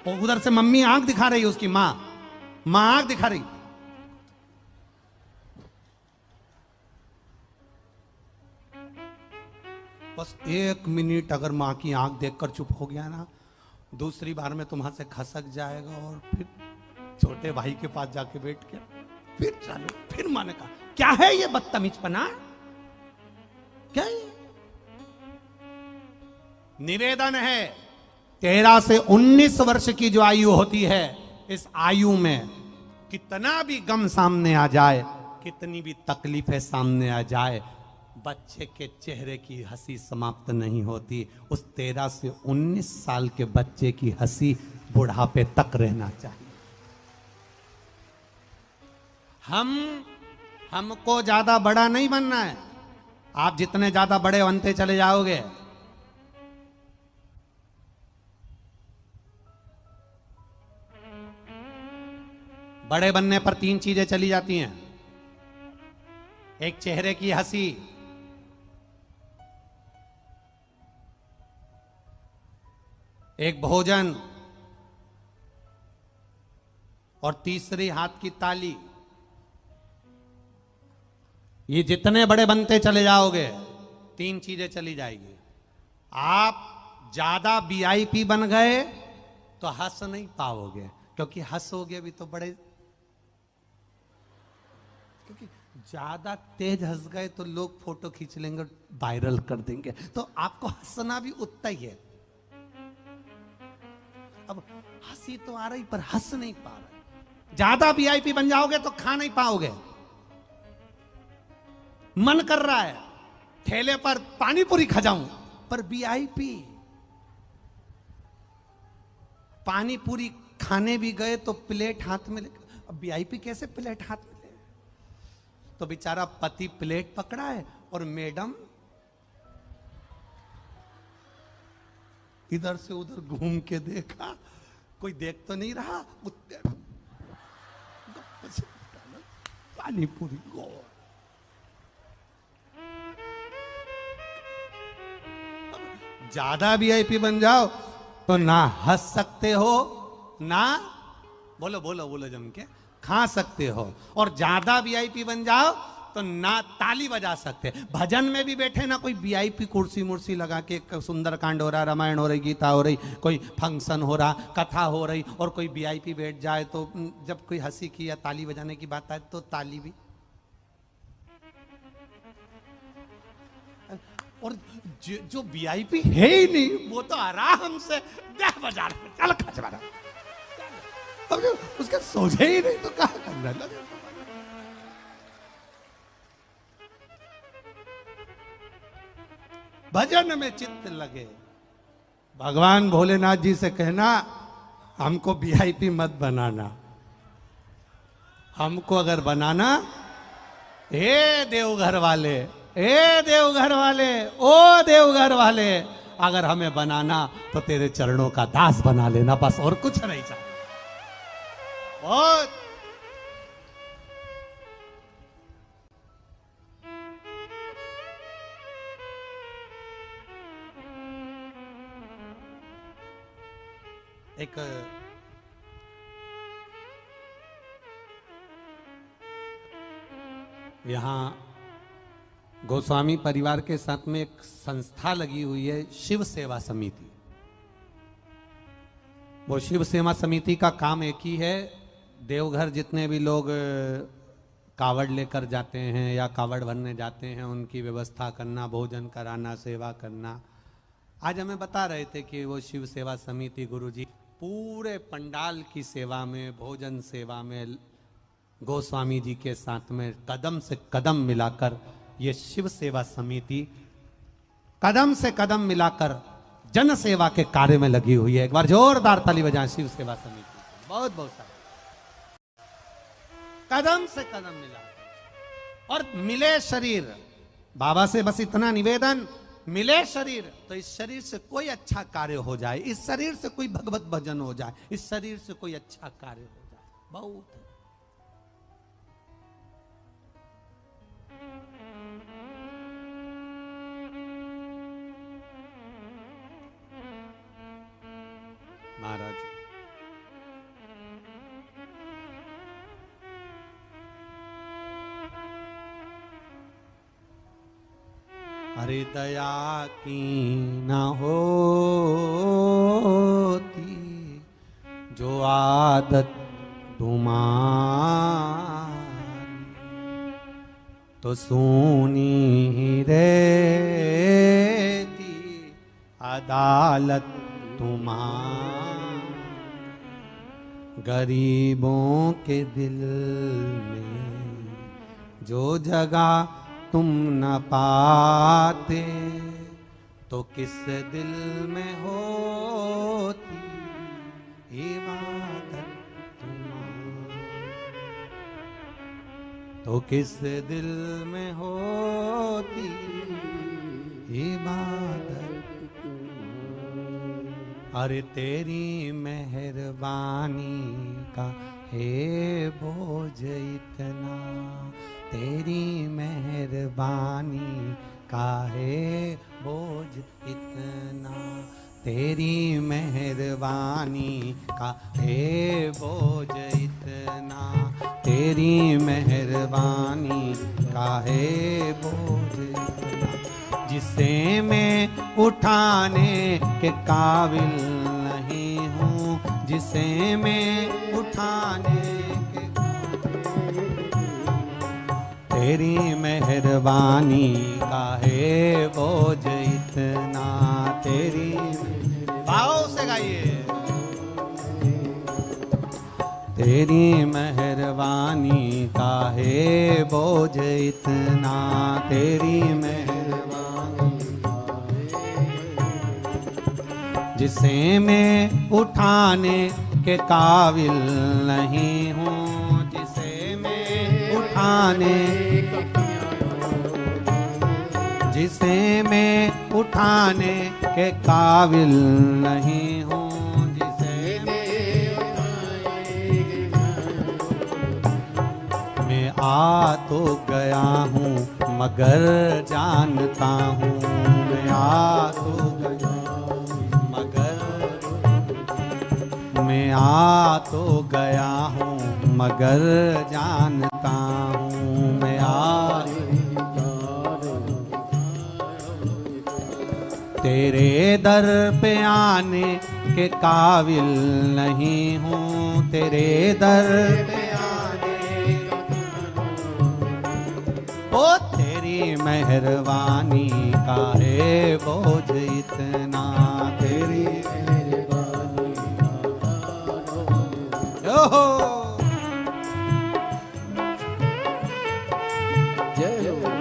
और उधर से मम्मी आंख दिखा रही है, उसकी मां आंख दिखा रही। बस 1 मिनट अगर मां की आंख देखकर चुप हो गया ना, दूसरी बार में तुम से खसक जाएगा, और फिर छोटे भाई के पास जाके बैठ के फिर चालू। फिर मां ने कहा, क्या है ये बदतमीजपना? क्या है? निवेदन है, 13 से 19 वर्ष की जो आयु होती है, इस आयु में कितना भी गम सामने आ जाए, कितनी भी तकलीफें सामने आ जाए, बच्चे के चेहरे की हंसी समाप्त नहीं होती। उस 13 से 19 साल के बच्चे की हंसी बुढ़ापे तक रहना चाहिए। हमको ज्यादा बड़ा नहीं बनना है। आप जितने ज्यादा बड़े बनते चले जाओगे, बड़े बनने पर 3 चीजें चली जाती हैं। एक चेहरे की हंसी, एक भोजन, और तीसरी हाथ की ताली। ये जितने बड़े बनते चले जाओगे, 3 चीजें चली जाएगी। आप ज्यादा वीआईपी बन गए तो हंस नहीं पाओगे, क्योंकि हंसोगे भी तो बड़े, क्योंकि ज्यादा तेज हंस गए तो लोग फोटो खींच लेंगे, वायरल कर देंगे। तो आपको हंसना भी उतना ही है। अब हंसी तो आ रही पर हंस नहीं पा रहे। ज्यादा वीआईपी बन जाओगे तो खा नहीं पाओगे। मन कर रहा है ठेले पर पानी पूरी खा जाऊं, पर वीआईपी, पानी पूरी खाने भी गए तो प्लेट हाथ में लेकर, अब वीआईपी कैसे प्लेट हाथ में ले? तो बेचारा पति प्लेट पकड़ा है और मैडम इधर से उधर घूम के देखा, कोई देख तो नहीं रहा, पानी पूरी गो। ज्यादा वीआईपी बन जाओ तो ना हंस सकते हो, ना बोलो बोलो बोलो जम के खा सकते हो, और ज्यादा वीआईपी बन जाओ तो ना ताली बजा सकते। भजन में भी बैठे ना कोई वीआईपी कुर्सी मुर्सी लगा के, सुंदर कांड हो रहा, रामायण हो रही, गीता हो रही, कोई फंक्शन हो रहा, कथा हो रही, और कोई वीआईपी बैठ जाए तो जब कोई हंसी की या ताली बजाने की बात आए तो ताली भी। और जो वीआईपी है ही नहीं वो तो आराम से बजा रहा, चल खच मारा, उसके सोचे ही नहीं तो कहा करना। भजन में चित्त लगे। भगवान भोलेनाथ जी से कहना हमको वीआईपी मत बनाना, हमको अगर बनाना, हे देवघर वाले, हे देवघर वाले, ओ देवघर वाले, अगर हमें बनाना तो तेरे चरणों का दास बना लेना, बस और कुछ नहीं चाहिए। बहुत एक यहाँ गोस्वामी परिवार के साथ में एक संस्था लगी हुई है, शिव सेवा समिति। वो शिव सेवा समिति का काम एक ही है, देवघर जितने भी लोग कावड़ लेकर जाते हैं या कावड़ भरने जाते हैं उनकी व्यवस्था करना, भोजन कराना, सेवा करना। आज हमें बता रहे थे कि वो शिव सेवा समिति गुरुजी पूरे पंडाल की सेवा में, भोजन सेवा में गोस्वामी जी के साथ में कदम से कदम मिलाकर ये शिव सेवा समिति कदम से कदम मिलाकर जन सेवा के कार्य में लगी हुई है। एक बार जोरदार ताली बजाएं शिव सेवा समिति। बहुत बहुत सारा कदम से कदम मिला और मिले शरीर। बाबा से बस इतना निवेदन, मिले शरीर तो इस शरीर से कोई अच्छा कार्य हो जाए, इस शरीर से कोई भगवत भजन हो जाए, इस शरीर से कोई अच्छा कार्य हो जाए। बहुत महाराज अरे दया की न होती जो आदत तुम्हारी, तो सूनी ही रहती अदालत तुम्हारी। गरीबों के दिल में जो जगह तुम न पाते, तो किस दिल में होती इबादत तुम्हारी, तो किस दिल में होती इबादत तुम्हारी। अरे तेरी मेहरबानी का है बोझ इतना, तेरी मेहरबानी का है बोझ इतना, तेरी मेहरबानी का है बोझ इतना, तेरी मेहरबानी का है बोझ इतना। जिसे मैं उठाने के काबिल नहीं हूँ, जिसे मैं उठाने के, तेरी मेहरबानी का है बोझ इतना, तेरी भाव से गाइए। तेरी मेहरबानी का है बोझ इतना, तेरी मेहरबानी जिसे मैं उठाने के काबिल नहीं हूँ, जिसे मैं उठाने, जिसे मैं उठाने के काबिल नहीं हूँ, जिसे मैं आ तो गया हूँ मगर जानता हूँ, मैं आ तो गया मैं आ तो गया हूँ मगर जानता हूँ मैं आ तेरे दर पे आने के काबिल नहीं हूँ तेरे दर पे आने ओ तेरी मेहरबानी का है बोझ इतना तेरी मेहरबानी ओहो जय हो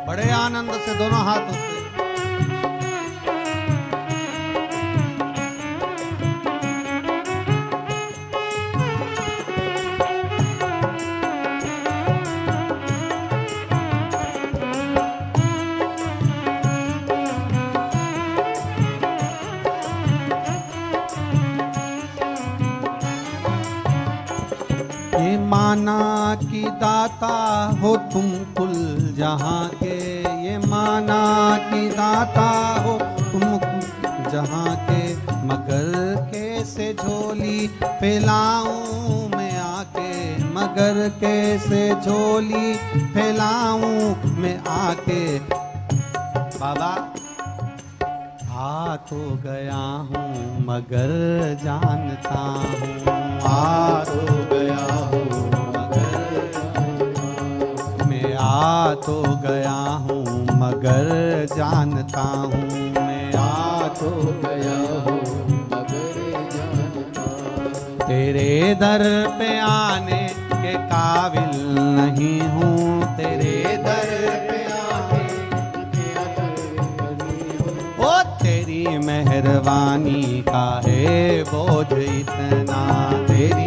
बड़े आनंद से दोनों हाथ उठते ये माना की दाता हो तुम कुल जहाँ के ये माना की दाता हो तुम कुल जहाँ के मगर कैसे झोली फैलाऊं मैं आके मगर कैसे झोली फैलाऊं मैं आके बाबा आ तो गया हूँ मगर जानता हूँ आ तो गया हूँ आ तो गया हूँ मगर जानता हूँ मैं आ तो गया हूँ मगर जानता हूँ तेरे दर पे आने के काबिल नहीं हूँ तेरे दर पे आने के काबिल नहीं हूँ ओ तेरी मेहरबानी का है बोझ इतना तेरी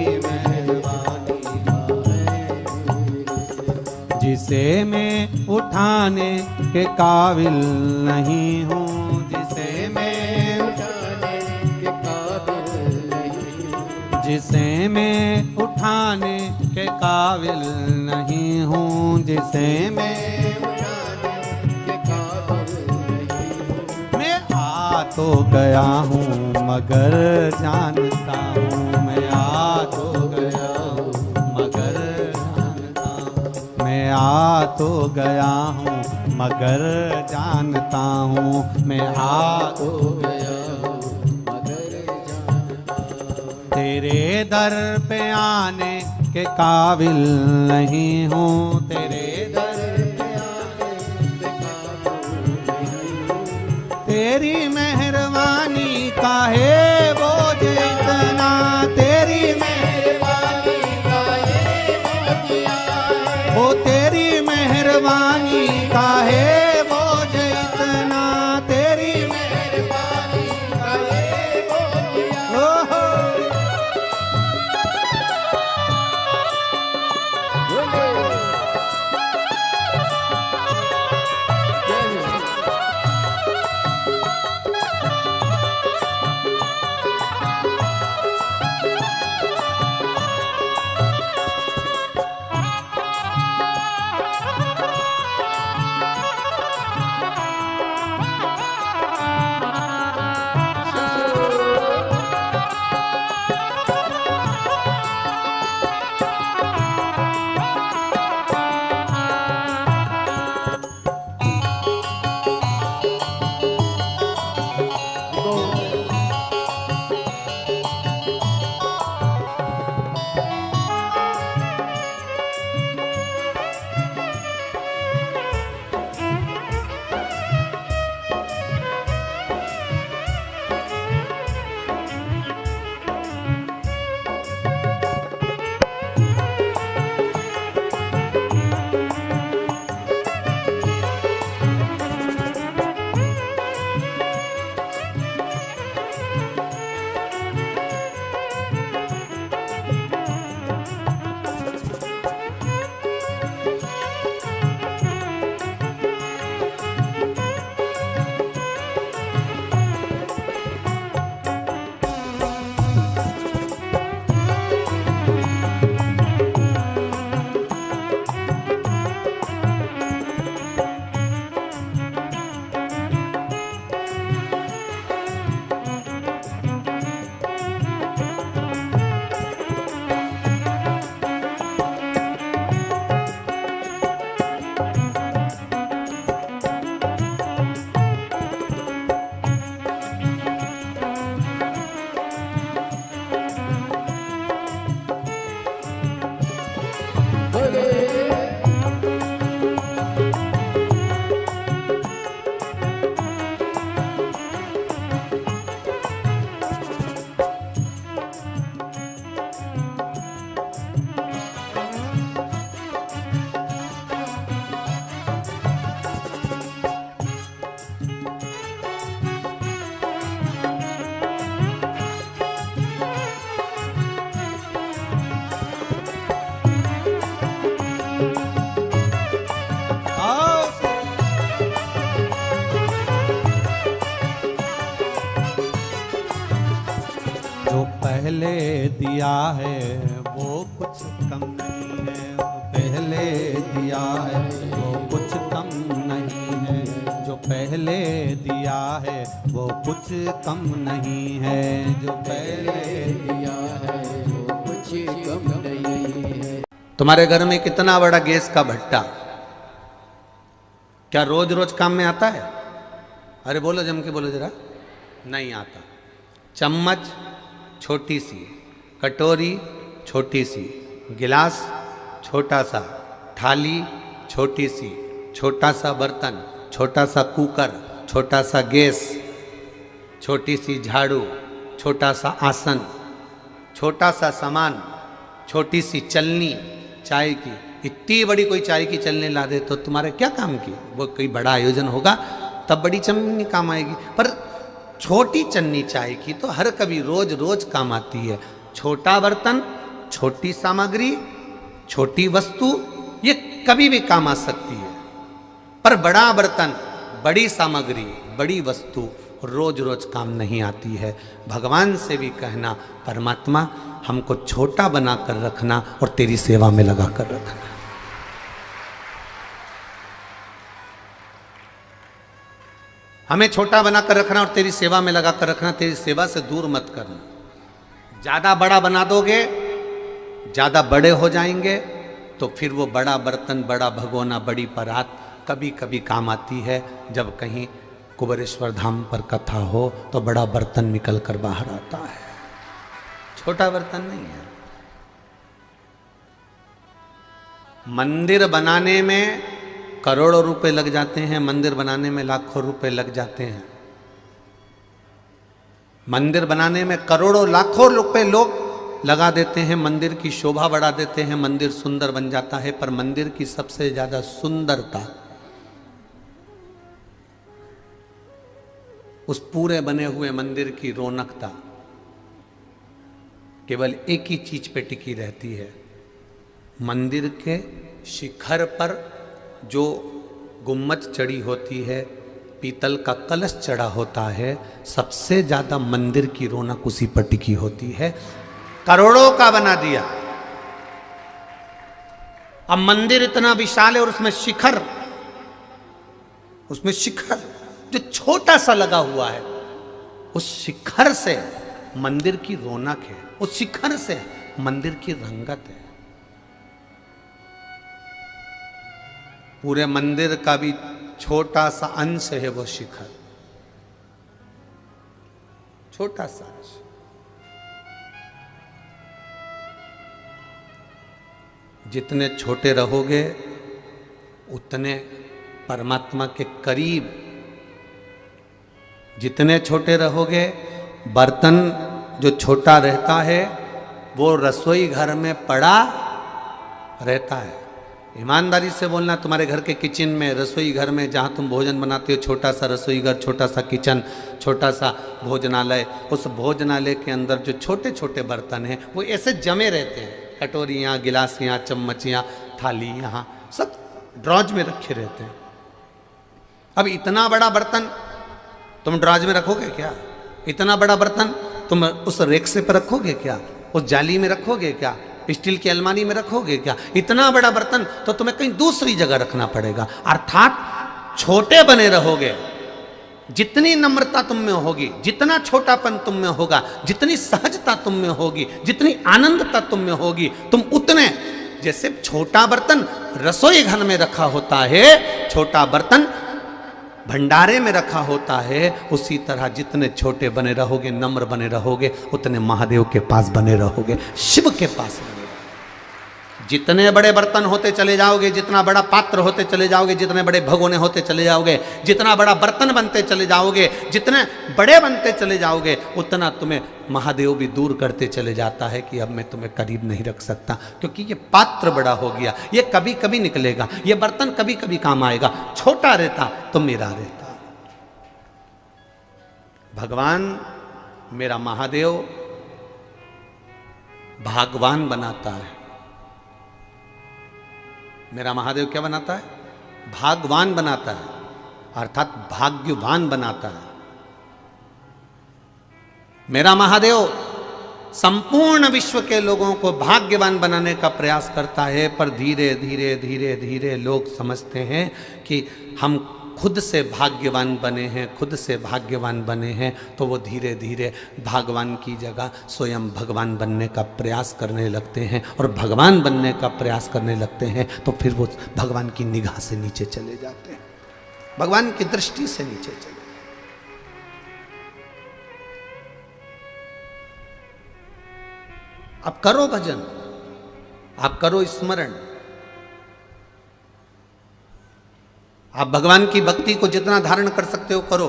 जिसे मैं उठाने के काबिल नहीं हूँ जिसे मैं उठाने के काबिल नहीं हूँ जिसे मैं उठाने के काबिल नहीं हूँ जिसे मैं उठाने के काबिल नहीं हूँ मैं आ तो गया हूँ मगर जानता हूँ मैं आ तो गया हूँ मगर मैं आ तो गया हूँ मगर जानता हूँ मैं आ तो गया हूँ मगर जानता हूँ तेरे दर पे आने के काबिल नहीं हूँ तेरे दर पे आने तेरी मेहरबानी काहे बोझ इतना, तेरी मेहरबानी काहे बोझ आए, ओ तेरी मेहरबानी काहे बोझ इतना, तेरी मेहरबानी काहे बोझ आए। जो पहले दिया है वो कुछ कम नहीं है, पहले दिया है वो कुछ कम नहीं है, जो पहले दिया है वो कुछ कम नहीं है, जो पहले दिया है वो कुछ कम नहीं है। तुम्हारे घर में कितना बड़ा गैस का भट्टा, क्या रोज रोज काम में आता है? अरे बोलो, जम के बोलो जरा। नहीं आता। चम्मच छोटी सी, कटोरी छोटी सी, गिलास छोटा सा, थाली छोटी सी, छोटा सा बर्तन, छोटा सा कुकर, छोटा सा गैस, छोटी सी झाड़ू, छोटा सा आसन, छोटा सा सामान, छोटी सी चलनी चाय की। इतनी बड़ी कोई चाय की चलनी ला दे तो तुम्हारे क्या काम की? वो कोई बड़ा आयोजन होगा तब बड़ी चलनी काम आएगी, पर छोटी चन्नी चाय की तो हर कभी रोज रोज काम आती है। छोटा बर्तन, छोटी सामग्री, छोटी वस्तु, ये कभी भी काम आ सकती है, पर बड़ा बर्तन, बड़ी सामग्री, बड़ी वस्तु रोज रोज काम नहीं आती है। भगवान से भी कहना, परमात्मा हमको छोटा बना कर रखना और तेरी सेवा में लगा कर रखना। हमें छोटा बना कर रखना और तेरी सेवा में लगा कर रखना, तेरी सेवा से दूर मत करना। ज़्यादा बड़ा बना दोगे, ज़्यादा बड़े हो जाएंगे, तो फिर वो बड़ा बर्तन, बड़ा भगोना, बड़ी परात कभी कभी काम आती है। जब कहीं कुबेरेश्वर धाम पर कथा हो तो बड़ा बर्तन निकल कर बाहर आता है, छोटा बर्तन नहीं है। मंदिर बनाने में करोड़ों रुपए लग जाते हैं, मंदिर बनाने में लाखों रुपए लग जाते हैं, मंदिर बनाने में करोड़ों लाखों रुपए लोग लगा देते हैं, मंदिर की शोभा बढ़ा देते हैं, मंदिर सुंदर बन जाता है। पर मंदिर की सबसे ज्यादा सुंदरता उस पूरे बने हुए मंदिर की रौनकता केवल एक ही चीज पे टिकी रहती है। मंदिर के शिखर पर जो गुम्मत चढ़ी होती है, पीतल का कलश चढ़ा होता है, सबसे ज्यादा मंदिर की रौनक उसी पर टिकी होती है। करोड़ों का बना दिया। अब मंदिर इतना विशाल है और उसमें शिखर जो छोटा सा लगा हुआ है, उस शिखर से मंदिर की रौनक है, उस शिखर से मंदिर की रंगत है। पूरे मंदिर का भी छोटा सा अंश है वो शिखर, छोटा सा अंश। जितने छोटे रहोगे उतने परमात्मा के करीब, जितने छोटे रहोगे, बर्तन जो छोटा रहता है वो रसोई घर में पड़ा रहता है। ईमानदारी से बोलना, तुम्हारे घर के किचन में, रसोई घर में जहाँ तुम भोजन बनाते हो, छोटा सा रसोई घर, छोटा सा किचन, छोटा सा भोजनालय, उस भोजनालय के अंदर जो छोटे छोटे बर्तन हैं वो ऐसे जमे रहते हैं। कटोरियाँ, गिलासियाँ, चम्मचियाँ, थाली यहाँ सब ड्रॉज में रखे रहते हैं। अब इतना बड़ा बर्तन तुम ड्रॉज में रखोगे क्या? इतना बड़ा बर्तन तुम उस रेक से पर रखोगे क्या? उस जाली में रखोगे क्या? स्टील की अलमारी में रखोगे क्या? इतना बड़ा बर्तन तो तुम्हें कहीं दूसरी जगह रखना पड़ेगा। अर्थात छोटे बने रहोगे, जितनी नम्रता तुम में होगी, जितना छोटापन तुम में होगा, जितनी सहजता तुम में होगी, जितनी आनंदता तुम में होगी, तुम उतने, जैसे छोटा बर्तन रसोई घर में रखा होता है, छोटा बर्तन भंडारे में रखा होता है, उसी तरह जितने छोटे बने रहोगे, नम्र बने रहोगे, उतने महादेव के पास बने रहोगे, शिव के पास बने रहोगे। जितने बड़े बर्तन होते चले जाओगे, जितना बड़ा पात्र होते चले जाओगे, जितने बड़े भगोने होते चले जाओगे, जितना बड़ा बर्तन बनते चले जाओगे, जितने बड़े बनते चले जाओगे, उतना तुम्हें महादेव भी दूर करते चले जाता है कि अब मैं तुम्हें करीब नहीं रख सकता, क्योंकि ये पात्र बड़ा हो गया, ये कभी कभी निकलेगा, ये बर्तन कभी कभी काम आएगा। छोटा रहता तो मेरा रहता। भगवान मेरा महादेव भागवान बनाता है। मेरा महादेव क्या बनाता है? भागवान बनाता है, अर्थात भाग्यवान बनाता है। मेरा महादेव संपूर्ण विश्व के लोगों को भाग्यवान बनाने का प्रयास करता है, पर धीरे धीरे धीरे धीरे लोग समझते हैं कि हम खुद से भाग्यवान बने हैं, खुद से भाग्यवान बने हैं, तो वो धीरे धीरे भगवान की जगह स्वयं भगवान बनने का प्रयास करने लगते हैं, और भगवान बनने का प्रयास करने लगते हैं तो फिर वो भगवान की निगाह से नीचे चले जाते हैं, भगवान की दृष्टि से नीचे चले। आप करो भजन, आप करो स्मरण, आप भगवान की भक्ति को जितना धारण कर सकते हो करो।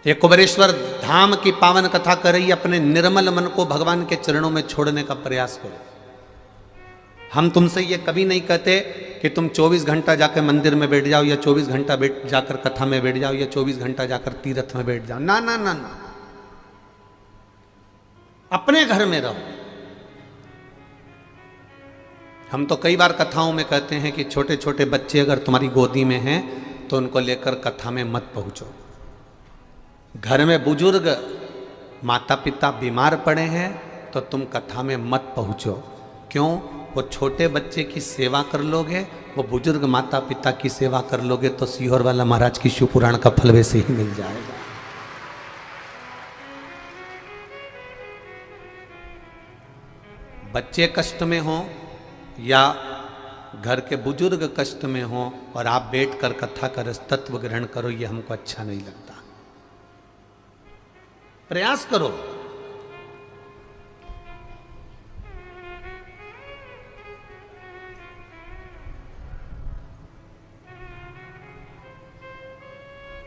ये कुबेरेश्वर धाम की पावन कथा कर रही, अपने निर्मल मन को भगवान के चरणों में छोड़ने का प्रयास करो। हम तुमसे ये कभी नहीं कहते कि तुम 24 घंटा जाकर मंदिर में बैठ जाओ, या 24 घंटा जाकर कथा में बैठ जाओ, या 24 घंटा जाकर तीर्थ में बैठ जाओ। ना ना ना ना, अपने घर में रहो। हम तो कई बार कथाओं में कहते हैं कि छोटे छोटे बच्चे अगर तुम्हारी गोदी में हैं तो उनको लेकर कथा में मत पहुंचो। घर में बुजुर्ग माता पिता बीमार पड़े हैं तो तुम कथा में मत पहुंचो। क्यों? वो छोटे बच्चे की सेवा कर लोगे, वो बुजुर्ग माता पिता की सेवा कर लोगे तो सीहोर वाला महाराज की शिव पुराण का फल वैसे ही मिल जाएगा। बच्चे कष्ट में हो या घर के बुजुर्ग कष्ट में हो और आप बैठकर कथा का रस तत्व ग्रहण करो, ये हमको अच्छा नहीं लगता। प्रयास करो।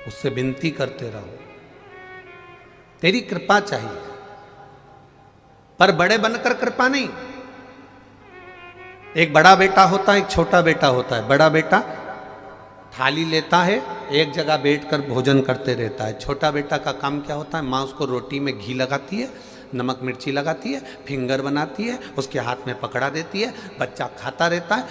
उससे विनती करते रहो। तेरी कृपा चाहिए, पर बड़े बनकर कृपा नहीं। एक बड़ा बेटा होता है, एक छोटा बेटा होता है। बड़ा बेटा थाली लेता है, एक जगह बैठकर भोजन करते रहता है। छोटा बेटा का काम क्या होता है? माँ उसको रोटी में घी लगाती है, नमक मिर्ची लगाती है, फिंगर बनाती है, उसके हाथ में पकड़ा देती है, बच्चा खाता रहता है।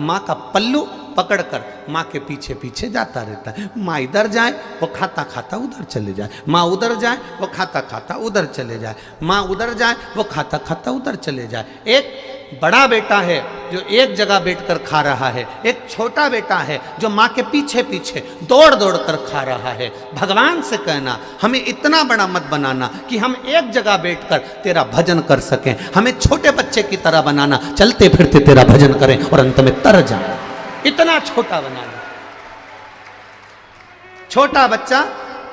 माँ का पल्लू पकड़कर माँ के पीछे पीछे जाता रहता है। माँ इधर जाए वो खाता खाता उधर चले जाए, माँ उधर जाए वो खाता खाता उधर चले जाए, माँ उधर जाए वो खाता खाता उधर चले जाए। एक बड़ा बेटा है जो एक जगह बैठकर खा रहा है, एक छोटा बेटा है जो माँ के पीछे पीछे दौड़ दौड़ कर खा रहा है। भगवान से कहना हमें इतना बड़ा मत बनाना कि हम एक जगह बैठकर तेरा भजन कर सकें, हमें छोटे बच्चे की तरह बनाना, चलते फिरते तेरा भजन करें और अंत में तर जाए। इतना छोटा बनाना। छोटा बच्चा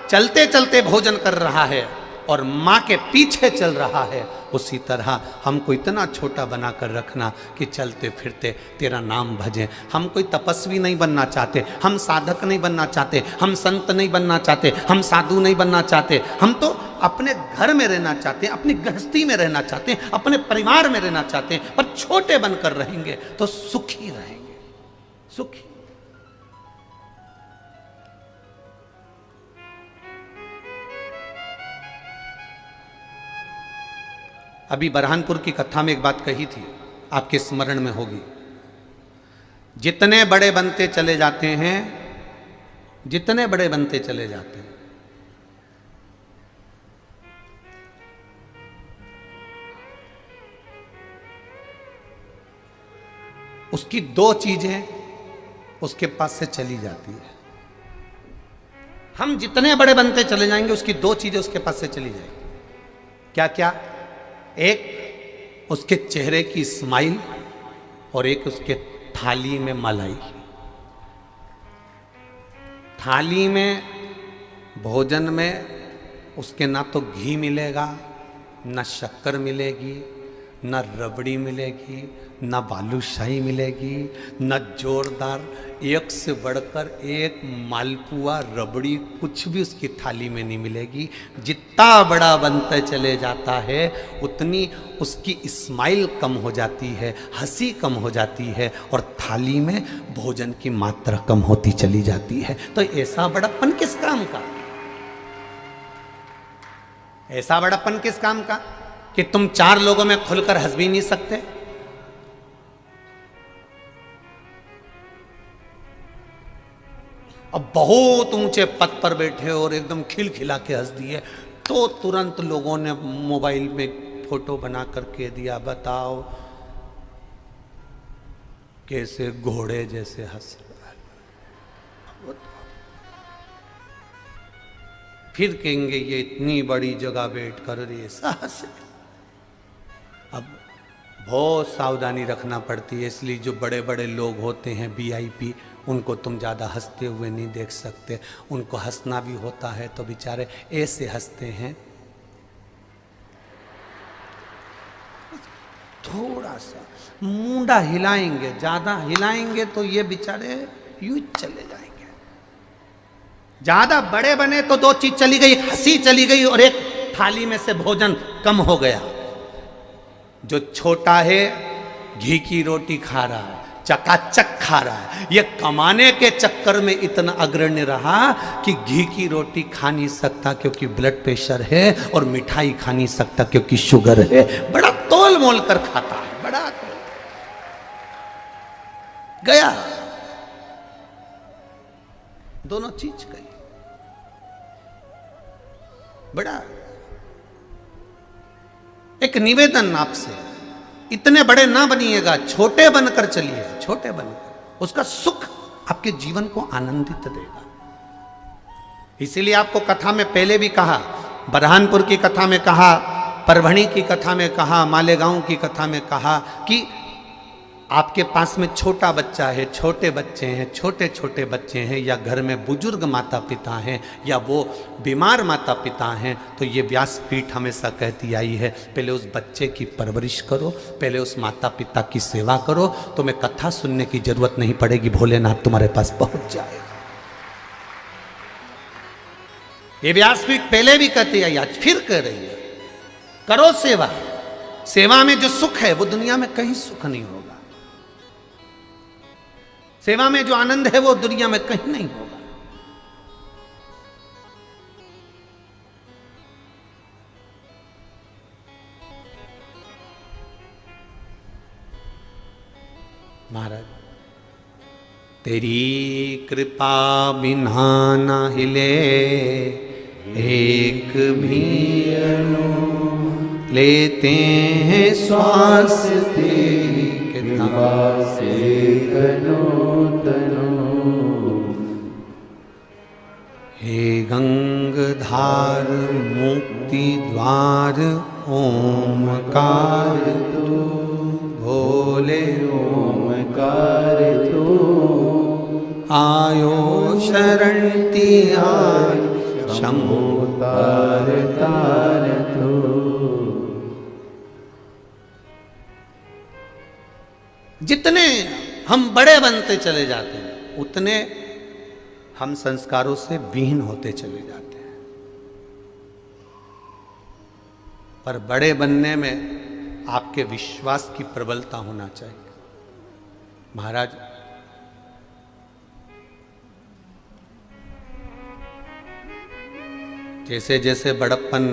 चलते चलते भोजन कर रहा है और माँ के पीछे चल रहा है, उसी तरह हमको इतना छोटा बनाकर रखना कि चलते फिरते तेरा नाम भजें। हम कोई तपस्वी नहीं बनना चाहते, हम साधक नहीं बनना चाहते, हम संत नहीं बनना चाहते, हम साधु नहीं बनना चाहते। हम तो अपने घर में रहना चाहते हैं, अपनी गृहस्थी में रहना चाहते हैं, अपने परिवार में रहना चाहते हैं, पर छोटे बनकर रहेंगे तो सुखी रहेंगे, सुखी। अभी बरहानपुर की कथा में एक बात कही थी, आपके स्मरण में होगी। जितने बड़े बनते चले जाते हैं, जितने बड़े बनते चले जाते हैं, उसकी दो चीजें उसके पास से चली जाती है। हम जितने बड़े बनते चले जाएंगे उसकी दो चीजें उसके पास से चली जाएंगी। क्या क्या? एक उसके चेहरे की स्माइल और एक उसके थाली में मलाई। थाली में भोजन में उसके ना तो घी मिलेगा, ना शक्कर मिलेगी, न रबड़ी मिलेगी, न बालूशाही मिलेगी, न जोरदार एक से बढ़कर एक मालपुआ रबड़ी कुछ भी उसकी थाली में नहीं मिलेगी। जितना बड़ा बनता चले जाता है उतनी उसकी स्माइल कम हो जाती है, हंसी कम हो जाती है और थाली में भोजन की मात्रा कम होती चली जाती है। तो ऐसा बड़प्पन किस काम का? ऐसा बड़प्पन किस काम का कि तुम चार लोगों में खुलकर हंस भी नहीं सकते? अब बहुत ऊंचे पद पर बैठे और एकदम खिलखिला के हंस दिए तो तुरंत लोगों ने मोबाइल में फोटो बना करके दिया, बताओ कैसे घोड़े जैसे हंस रहा है। फिर कहेंगे ये इतनी बड़ी जगह बैठ कर ऐसा हंसे। अब बहुत सावधानी रखना पड़ती है, इसलिए जो बड़े बड़े लोग होते हैं वीआईपी, उनको तुम ज़्यादा हंसते हुए नहीं देख सकते। उनको हंसना भी होता है तो बेचारे ऐसे हंसते हैं, थोड़ा सा मुंडा हिलाएंगे, ज़्यादा हिलाएंगे तो ये बेचारे यूं चले जाएंगे। ज़्यादा बड़े बने तो दो चीज़ चली गई, हंसी चली गई और एक थाली में से भोजन कम हो गया। जो छोटा है घी की रोटी खा रहा है, चकाचक खा रहा है, ये कमाने के चक्कर में इतना अग्रणी रहा कि घी की रोटी खा नहीं सकता क्योंकि ब्लड प्रेशर है और मिठाई खा नहीं सकता क्योंकि शुगर है। बड़ा तोल मोल कर खाता है, बड़ा गया, दोनों चीज गई। बड़ा एक निवेदन आपसे, इतने बड़े ना बनिएगा, छोटे बनकर चलिए, छोटे बनकर उसका सुख आपके जीवन को आनंदित देगा। इसीलिए आपको कथा में पहले भी कहा, बरहानपुर की कथा में कहा, परभणी की कथा में कहा, मालेगांव की कथा में कहा कि आपके पास में छोटा बच्चा है, छोटे बच्चे हैं, छोटे छोटे बच्चे हैं, या घर में बुजुर्ग माता पिता हैं, या वो बीमार माता पिता हैं, तो ये व्यासपीठ हमेशा कहती आई है पहले उस बच्चे की परवरिश करो, पहले उस माता पिता की सेवा करो, तुम्हें कथा सुनने की जरूरत नहीं पड़ेगी, भोलेनाथ तुम्हारे पास पहुंच जाएगा। ये व्यासपीठ पहले भी कहती आई, आज फिर कह रही है, करो सेवा। सेवा में जो सुख है वो दुनिया में कहीं सुख नहीं होगा। सेवा में जो आनंद है वो दुनिया में कहीं नहीं होगा। महाराज, तेरी कृपा बिना ना हिले एक भी अणु, लेते हैं श्वास तेरी कृपा से तनो तनो। हे गंगधार मुक्ति द्वार ओमकार तू, भोले ओमकार तू। आयो शरण तिहार शंभु तार तार तू। जितने हम बड़े बनते चले जाते हैं उतने हम संस्कारों से विहीन होते चले जाते हैं। पर बड़े बनने में आपके विश्वास की प्रबलता होना चाहिए। महाराज, जैसे जैसे बड़प्पन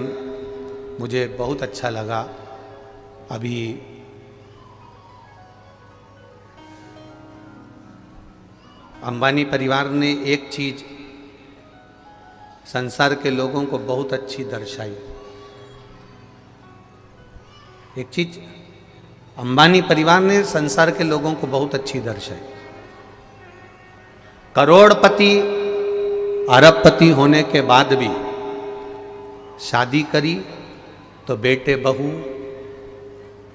मुझे बहुत अच्छा लगा। अभी अंबानी परिवार ने एक चीज संसार के लोगों को बहुत अच्छी दर्शाई। एक चीज अंबानी परिवार ने संसार के लोगों को बहुत अच्छी दर्शाई। करोड़पति अरबपति होने के बाद भी शादी करी तो बेटे बहू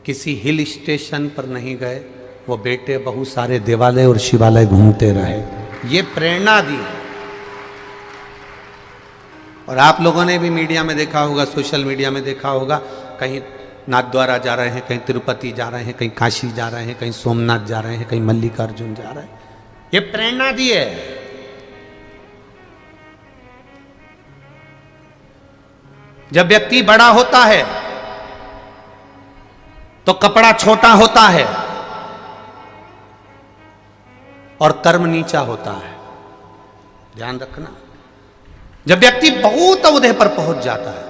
किसी हिल स्टेशन पर नहीं गए, वो बेटे बहू सारे देवालय और शिवालय घूमते रहे। ये प्रेरणा दी। और आप लोगों ने भी मीडिया में देखा होगा, सोशल मीडिया में देखा होगा, कहीं नाथद्वारा जा रहे हैं, कहीं तिरुपति जा रहे हैं, कहीं काशी जा रहे हैं, कहीं सोमनाथ जा रहे हैं, कहीं मल्लिकार्जुन जा रहे हैं। ये प्रेरणा दी है। जब व्यक्ति बड़ा होता है तो कपड़ा छोटा होता है और कर्म नीचा होता है। ध्यान रखना। जब व्यक्ति बहुत ओहदे पर पहुंच जाता है,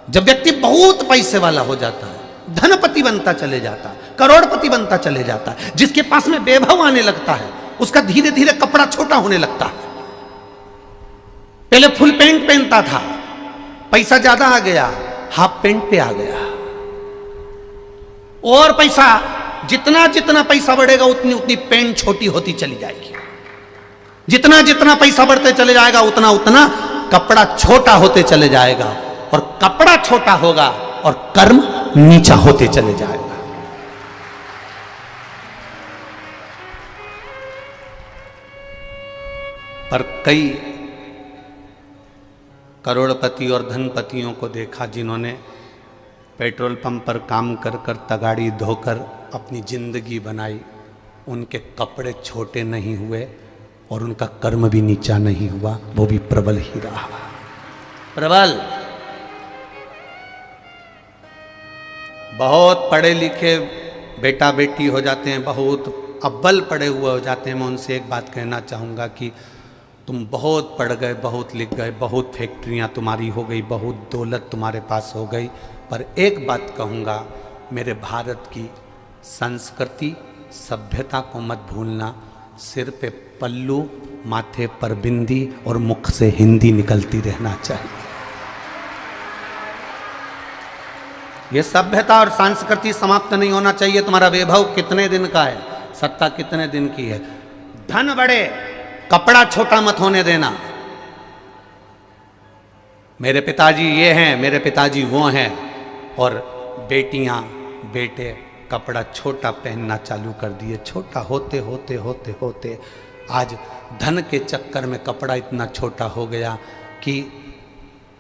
जब व्यक्ति बहुत पैसे वाला हो जाता है, धनपति बनता चले जाता है, करोड़पति बनता चले जाता है, जिसके पास में वैभव आने लगता है, उसका धीरे धीरे कपड़ा छोटा होने लगता है। पहले फुल पैंट पहनता था, पैसा ज्यादा आ गया, हाफ पैंट पे आ गया। और पैसा, जितना जितना पैसा बढ़ेगा उतनी उतनी पैंट छोटी होती चली जाएगी। जितना जितना पैसा बढ़ते चले जाएगा उतना उतना कपड़ा छोटा होते चले जाएगा। और कपड़ा छोटा होगा और कर्म नीचा होते चले जाएगा। पर कई करोड़पति और धनपतियों को देखा जिन्होंने पेट्रोल पंप पर काम कर कर तगाड़ी धोकर अपनी जिंदगी बनाई। उनके कपड़े छोटे नहीं हुए और उनका कर्म भी नीचा नहीं हुआ, वो भी प्रबल ही रहा। प्रबल। बहुत पढ़े लिखे बेटा बेटी हो जाते हैं, बहुत अव्वल पढ़े हुए हो जाते हैं। मैं उनसे एक बात कहना चाहूँगा कि तुम बहुत पढ़ गए, बहुत लिख गए, बहुत फैक्ट्रियाँ तुम्हारी हो गई, बहुत दौलत तुम्हारे पास हो गई, पर एक बात कहूँगा, मेरे भारत की संस्कृति सभ्यता को मत भूलना। सिर पे पल्लू, माथे पर बिंदी और मुख से हिंदी निकलती रहना चाहिए। ये सभ्यता और संस्कृति समाप्त नहीं होना चाहिए। तुम्हारा वैभव कितने दिन का है, सत्ता कितने दिन की है, धन बढ़े, कपड़ा छोटा मत होने देना। मेरे पिताजी ये हैं, मेरे पिताजी वो हैं, और बेटियां बेटे कपड़ा छोटा पहनना चालू कर दिए। छोटा होते होते होते होते आज धन के चक्कर में कपड़ा इतना छोटा हो गया कि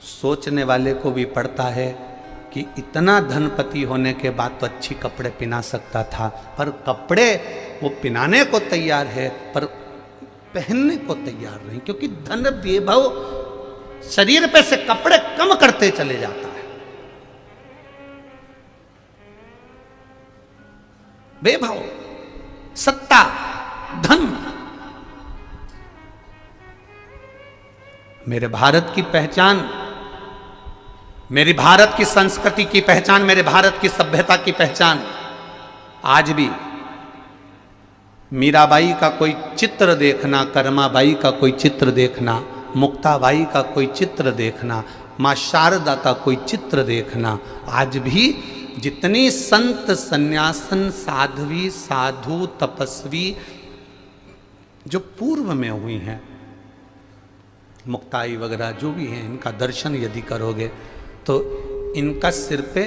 सोचने वाले को भी पड़ता है कि इतना धनपति होने के बाद तो अच्छी कपड़े पहना सकता था, पर कपड़े वो पहनाने को तैयार है पर पहनने को तैयार नहीं, क्योंकि धन वैभव शरीर पे से कपड़े कम करते चले जाता है। वैभव, सत्ता, धन। मेरे भारत की पहचान, मेरी भारत की संस्कृति की पहचान, मेरे भारत की सभ्यता की पहचान आज भी मीराबाई का कोई चित्र देखना, कर्माबाई का कोई चित्र देखना, मुक्ताबाई का कोई चित्र देखना, मां शारदा का कोई चित्र देखना, आज भी जितनी संत सन्यासन साध्वी साधु तपस्वी जो पूर्व में हुई हैं, मुक्ताई वगैरह जो भी हैं, इनका दर्शन यदि करोगे तो इनका सिर पे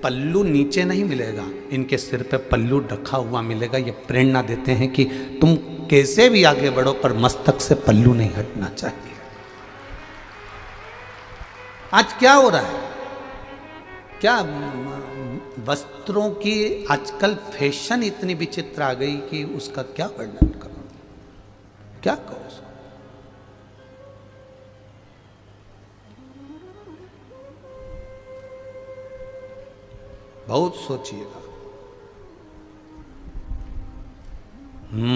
पल्लू नीचे नहीं मिलेगा, इनके सिर पे पल्लू ढका हुआ मिलेगा। ये प्रेरणा देते हैं कि तुम कैसे भी आगे बढ़ो पर मस्तक से पल्लू नहीं हटना चाहिए। आज क्या हो रहा है, क्या वस्त्रों की आजकल फैशन इतनी विचित्र आ गई कि उसका क्या वर्णन करो, क्या कहो उसको। बहुत सोचिएगा।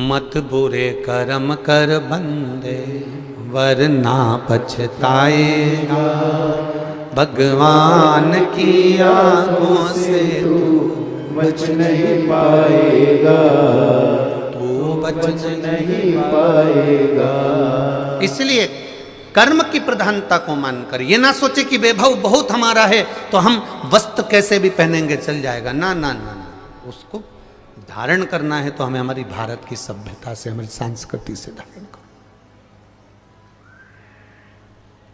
मत बुरे कर्म कर बंदे वरना पछताएगा, भगवान की आंखों से तू बच नहीं पाएगा, तू बच नहीं पाएगा। इसलिए कर्म की प्रधानता को मानकर ये ना सोचे कि वैभव बहुत हमारा है तो हम वस्त्र कैसे भी पहनेंगे चल जाएगा। ना ना ना ना, उसको धारण करना है तो हमें हमारी भारत की सभ्यता से, हमारी संस्कृति से धारण करो।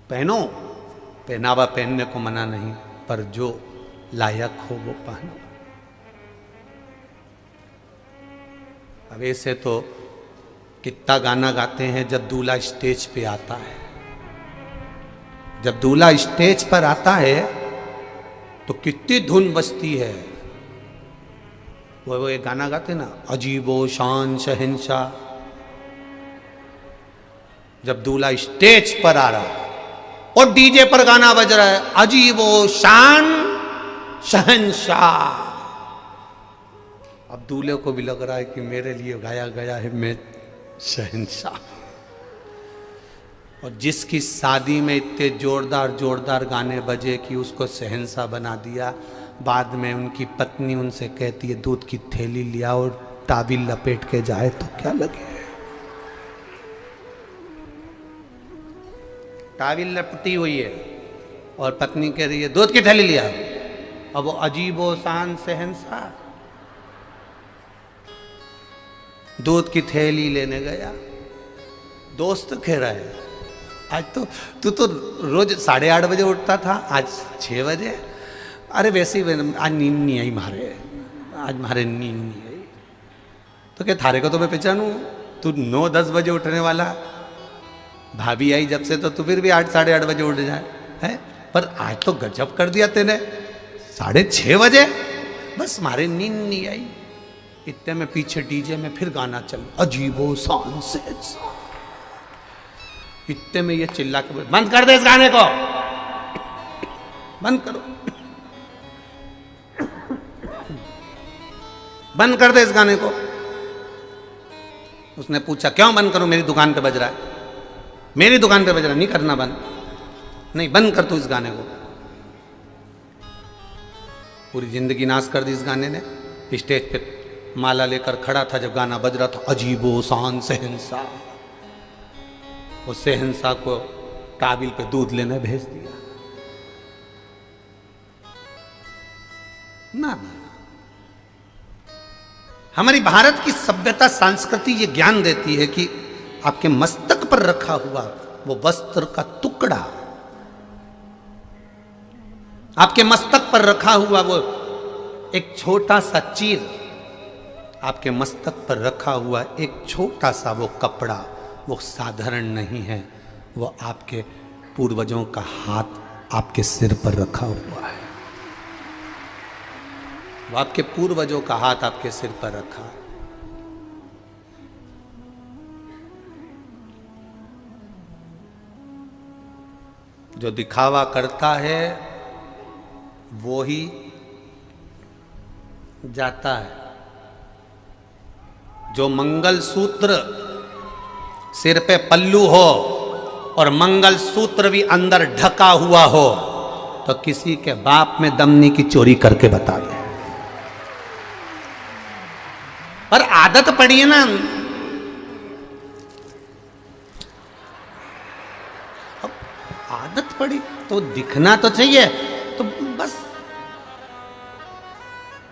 पहनो, पहनावा पहनने को मना नहीं, पर जो लायक हो वो पहनो। अब ऐसे तो कितना गाना गाते हैं जब दूल्हा स्टेज पे आता है। जब दूल्हा स्टेज पर आता है तो कितनी धुन बजती है। वो एक गाना गाते ना, अजीबो शान शहंशाह। जब दूल्हा स्टेज पर आ रहा है और डीजे पर गाना बज रहा है, अजीबो शान शहंशाह। अब दूल्हे को भी लग रहा है कि मेरे लिए गाया गया है, मैं शहंशाह। और जिसकी शादी में इतने जोरदार जोरदार गाने बजे कि उसको शहंशाह बना दिया, बाद में उनकी पत्नी उनसे कहती है दूध की थैली लिया और टाबिल लपेट के जाए तो क्या लगे। टाबिल लपटी हुई है और पत्नी कह रही है दूध की थैली लिया। अब वो अजीबो शान शहंशाह दूध की थैली लेने गया। दोस्त कह रहा है आज तो तू तो रोज 8:30 बजे उठता था, आज 6 बजे। अरे वैसे ही आज नींद नहीं आई मारे, आज मारे नींद नहीं आई। तो क्या थारे को तो मैं पहचानू, तू 9-10 बजे उठने वाला। भाभी आई जब से तो तू फिर भी 8 साढ़े 8 बजे उठ जाए है, पर आज तो गजब कर दिया तेने, 6:30 बजे। बस मारे नींद नहीं आई। इतने में पीछे डीजे में फिर गाना चल, अजीबो शान से। इतने में ये चिल्ला के बोले बंद कर दे इस गाने को, बंद करो, बंद कर दे इस गाने को। उसने पूछा क्यों बंद करूं, मेरी दुकान पे बज रहा है, मेरी दुकान पे बज रहा है, नहीं करना बंद, नहीं बंद कर तू इस गाने को। पूरी जिंदगी नाश कर दी इस गाने ने। स्टेज पे माला लेकर खड़ा था जब गाना बज रहा था, अजीबो शान शहंशाह। वो शहंशाह को काबिल पे दूध लेने भेज दिया। ना ना, हमारी भारत की सभ्यता संस्कृति ये ज्ञान देती है कि आपके मस्तक पर रखा हुआ वो वस्त्र का टुकड़ा, आपके मस्तक पर रखा हुआ वो एक छोटा सा चीर, आपके मस्तक पर रखा हुआ एक छोटा सा वो कपड़ा, वो साधारण नहीं है। वो आपके पूर्वजों का हाथ आपके सिर पर रखा हुआ है। वो आपके पूर्वजों का हाथ आपके सिर पर रखा है। जो दिखावा करता है वो ही जाता है। जो मंगल सूत्र सिर पे पल्लू हो और मंगल सूत्र भी अंदर ढका हुआ हो तो किसी के बाप में दमनी की चोरी करके बता दे। पर आदत पड़ी है ना, अब आदत पड़ी तो दिखना तो चाहिए, तो बस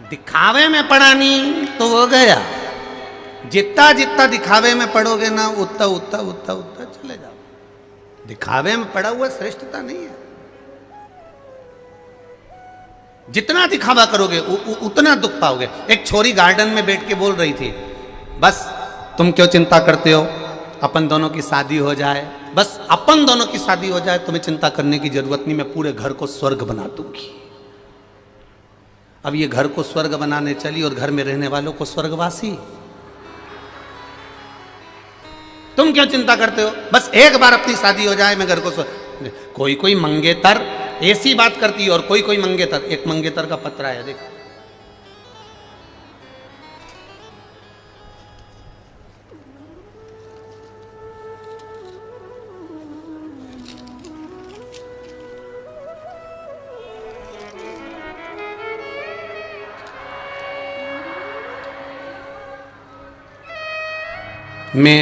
दिखावे में पड़ा नहीं तो हो गया। जितना जितना दिखावे में पड़ोगे ना उतना उतना उतना उतना चले जाओ। दिखावे में पड़ा हुआ श्रेष्ठता नहीं है। जितना दिखावा करोगे उतना दुख पाओगे। एक छोरी गार्डन में बैठ के बोल रही थी, बस तुम क्यों चिंता करते हो, अपन दोनों की शादी हो जाए, बस अपन दोनों की शादी हो जाए, तुम्हें चिंता करने की जरूरत नहीं, मैं पूरे घर को स्वर्ग बना दूंगी। अब ये घर को स्वर्ग बनाने चली और घर में रहने वालों को स्वर्गवासी। तुम क्यों चिंता करते हो, बस एक बार अपनी शादी हो जाए, मैं घर को स्वर्ग। कोई कोई मंगेतर ऐसी बात करती है और कोई कोई मंगेतर, एक मंगेतर का पत्र आया देख, मैं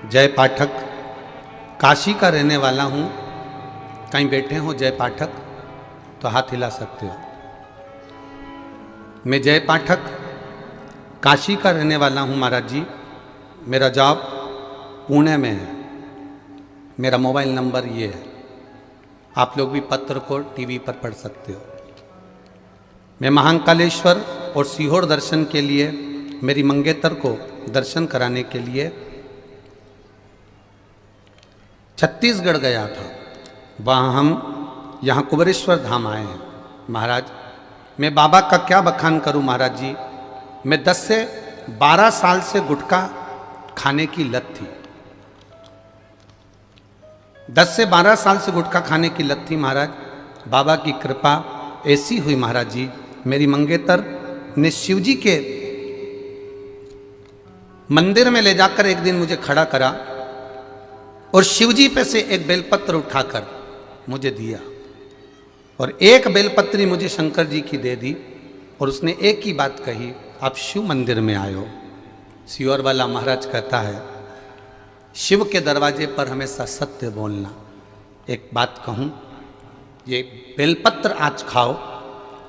जय पाठक काशी का रहने वाला हूं। कहीं बैठे हो जय पाठक तो हाथ हिला सकते हो। मैं जय पाठक काशी का रहने वाला हूं महाराज जी। मेरा जॉब पुणे में है। मेरा मोबाइल नंबर ये है, आप लोग भी पत्र को टीवी पर पढ़ सकते हो। मैं महाकालेश्वर और सीहोर दर्शन के लिए, मेरी मंगेतर को दर्शन कराने के लिए छत्तीसगढ़ गया था। वहाँ हम यहाँ कुबेरेश्वर धाम आए हैं। महाराज मैं बाबा का क्या बखान करूँ महाराज जी। मैं 10 से 12 साल से गुटखा खाने की लत थी। 10 से 12 साल से गुटखा खाने की लत थी महाराज। बाबा की कृपा ऐसी हुई महाराज जी, मेरी मंगेतर ने शिव जी के मंदिर में ले जाकर एक दिन मुझे खड़ा करा और शिवजी पे से एक बेलपत्र उठाकर मुझे दिया और एक बेलपत्री मुझे शंकर जी की दे दी और उसने एक ही बात कही, आप शिव मंदिर में आए हो। सियोर वाला महाराज कहता है शिव के दरवाजे पर हमेशा सत्य बोलना। एक बात कहूँ, ये बेलपत्र आज खाओ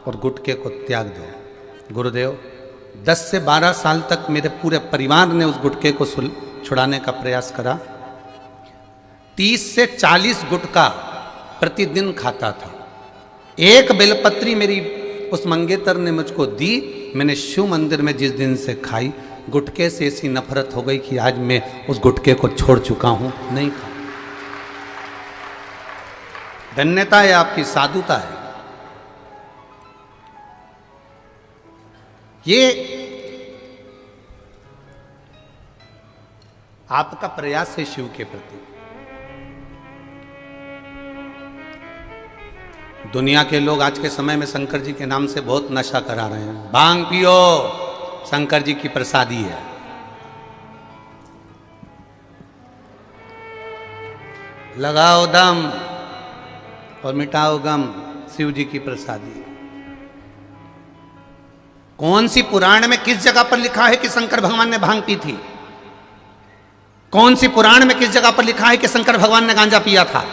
और गुटके को त्याग दो। गुरुदेव 10 से 12 साल तक मेरे पूरे परिवार ने उस गुटके को छुड़ाने का प्रयास करा। 30 से 40 गुटका प्रतिदिन खाता था। एक बेलपत्री मेरी उस मंगेतर ने मुझको दी। मैंने शिव मंदिर में जिस दिन से खाई, गुटके से ऐसी नफरत हो गई कि आज मैं उस गुटके को छोड़ चुका हूं, नहीं खा। धन्यता है आपकी, साधुता है। ये आपका प्रयास है शिव के प्रति। दुनिया के लोग आज के समय में शंकर जी के नाम से बहुत नशा करा रहे हैं। भांग पियो, शंकर जी की प्रसादी है। लगाओ दम और मिटाओ गम, शिव जी की प्रसादी। कौन सी पुराण में किस जगह पर लिखा है कि शंकर भगवान ने भांग पी थी? कौन सी पुराण में किस जगह पर लिखा है कि शंकर भगवान ने गांजा पिया था?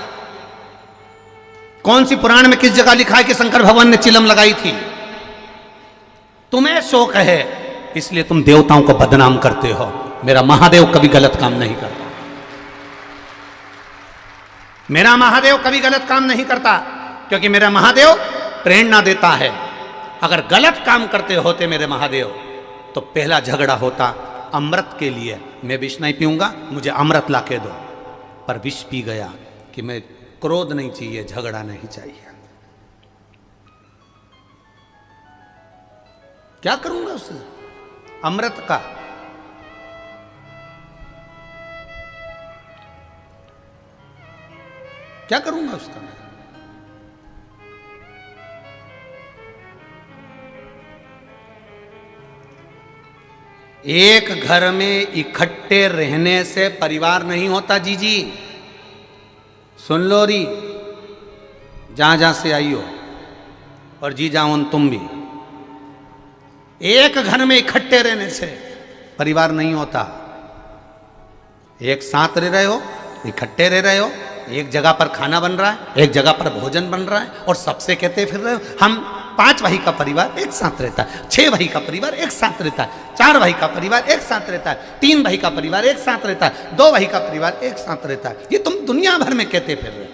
कौन सी पुराण में किस जगह लिखा है कि शंकर भगवान ने चिलम लगाई थी? तुम्हें शौक है इसलिए तुम देवताओं को बदनाम करते हो। मेरा महादेव कभी गलत काम नहीं करता। मेरा महादेव कभी गलत काम नहीं करता, क्योंकि मेरा महादेव प्रेरणा देता है। अगर गलत काम करते होते मेरे महादेव तो पहला झगड़ा होता अमृत के लिए। मैं विष नहीं पीऊंगा, मुझे अमृत ला के दो। पर विष पी गया कि मैं क्रोध नहीं चाहिए, झगड़ा नहीं चाहिए। क्या करूंगा उससे? अमृत का क्या करूंगा उसका मैं? एक घर में इकट्ठे रहने से परिवार नहीं होता जी। सुन लो री, जहां जहां से आई हो, और जी जाओ तुम भी, एक घर में इकट्ठे रहने से परिवार नहीं होता। एक साथ रह रहे हो, इकट्ठे रह रहे हो, एक जगह पर खाना बन रहा है, एक जगह पर भोजन बन रहा है, और सबसे कहते फिर रहे हो हम 5 भाई का परिवार एक साथ रहता है, 6 भाई का परिवार एक साथ रहता है, 4 भाई का परिवार एक साथ रहता है, 3 भाई का परिवार एक साथ रहता है, 2 भाई का परिवार एक साथ रहता है। ये तुम दुनिया भर में कहते फिर रहे हो।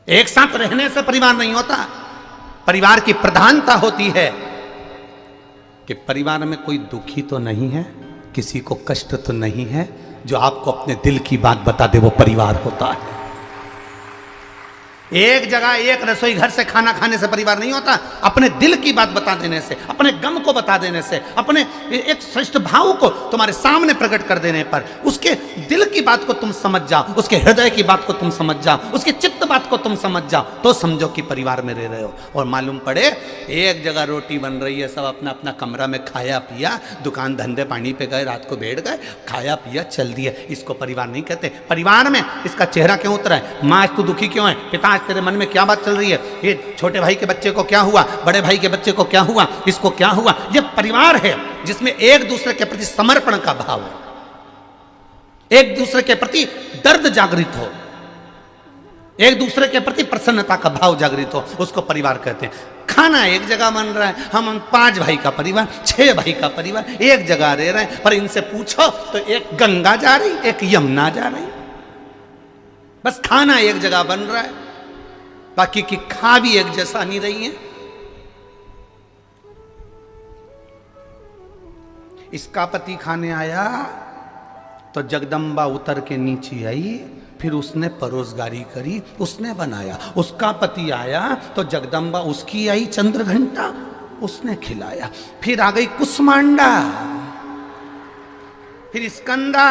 एक साथ रहने से परिवार नहीं होता। परिवार की प्रधानता होती है कि परिवार में कोई दुखी तो नहीं है, किसी को कष्ट तो नहीं है, जो आपको अपने दिल की बात बता दे, वो परिवार होता है। एक जगह एक रसोई घर से खाना खाने से परिवार नहीं होता। अपने दिल की बात बता देने से, अपने गम को बता देने से, अपने एक श्रेष्ठ भाव को तुम्हारे सामने प्रकट कर देने पर, उसके दिल की बात को तुम समझ जाओ, उसके हृदय की बात को तुम समझ जाओ, उसके चित्त बात को तुम समझ जाओ, तो समझो कि परिवार में रह रहे हो। और मालूम पड़े एक जगह रोटी बन रही है, सब अपना अपना कमरा में खाया पिया, दुकान धंधे पानी पे गए, रात को बैठ गए, खाया पिया चल दिया, इसको परिवार नहीं कहते। परिवार में इसका चेहरा क्यों उतरा है? माँ आज तू दुखी क्यों है? पिता तेरे मन में क्या बात चल रही है? ये छोटे भाई के बच्चे को क्या हुआ, बड़े भाई के बच्चे को क्या हुआ, इसको क्या हुआ? ये परिवार है जिसमें एक दूसरे के प्रति समर्पण का भाव हो, एक दूसरे के प्रति दर्द जागृत हो, एक दूसरे के प्रति प्रसन्नता का भाव जागृत हो, उसको परिवार कहते हैं। खाना एक जगह बन रहा है, हम 5 भाई का परिवार, 6 भाई का परिवार एक जगह रह रहे हैं, पर इनसे पूछो तो एक गंगा जा रही, एक यमुना जा रही। बस खाना एक जगह बन रहा है, बाकी की खा भी एक जैसा नहीं रही है। इसका पति खाने आया तो जगदम्बा उतर के नीचे आई, फिर उसने परोसगारी करी, उसने बनाया। उसका पति आया तो जगदम्बा उसकी आई चंद्र घंटा, उसने खिलाया। फिर आ गई कुसमांडा, फिर स्कंदा,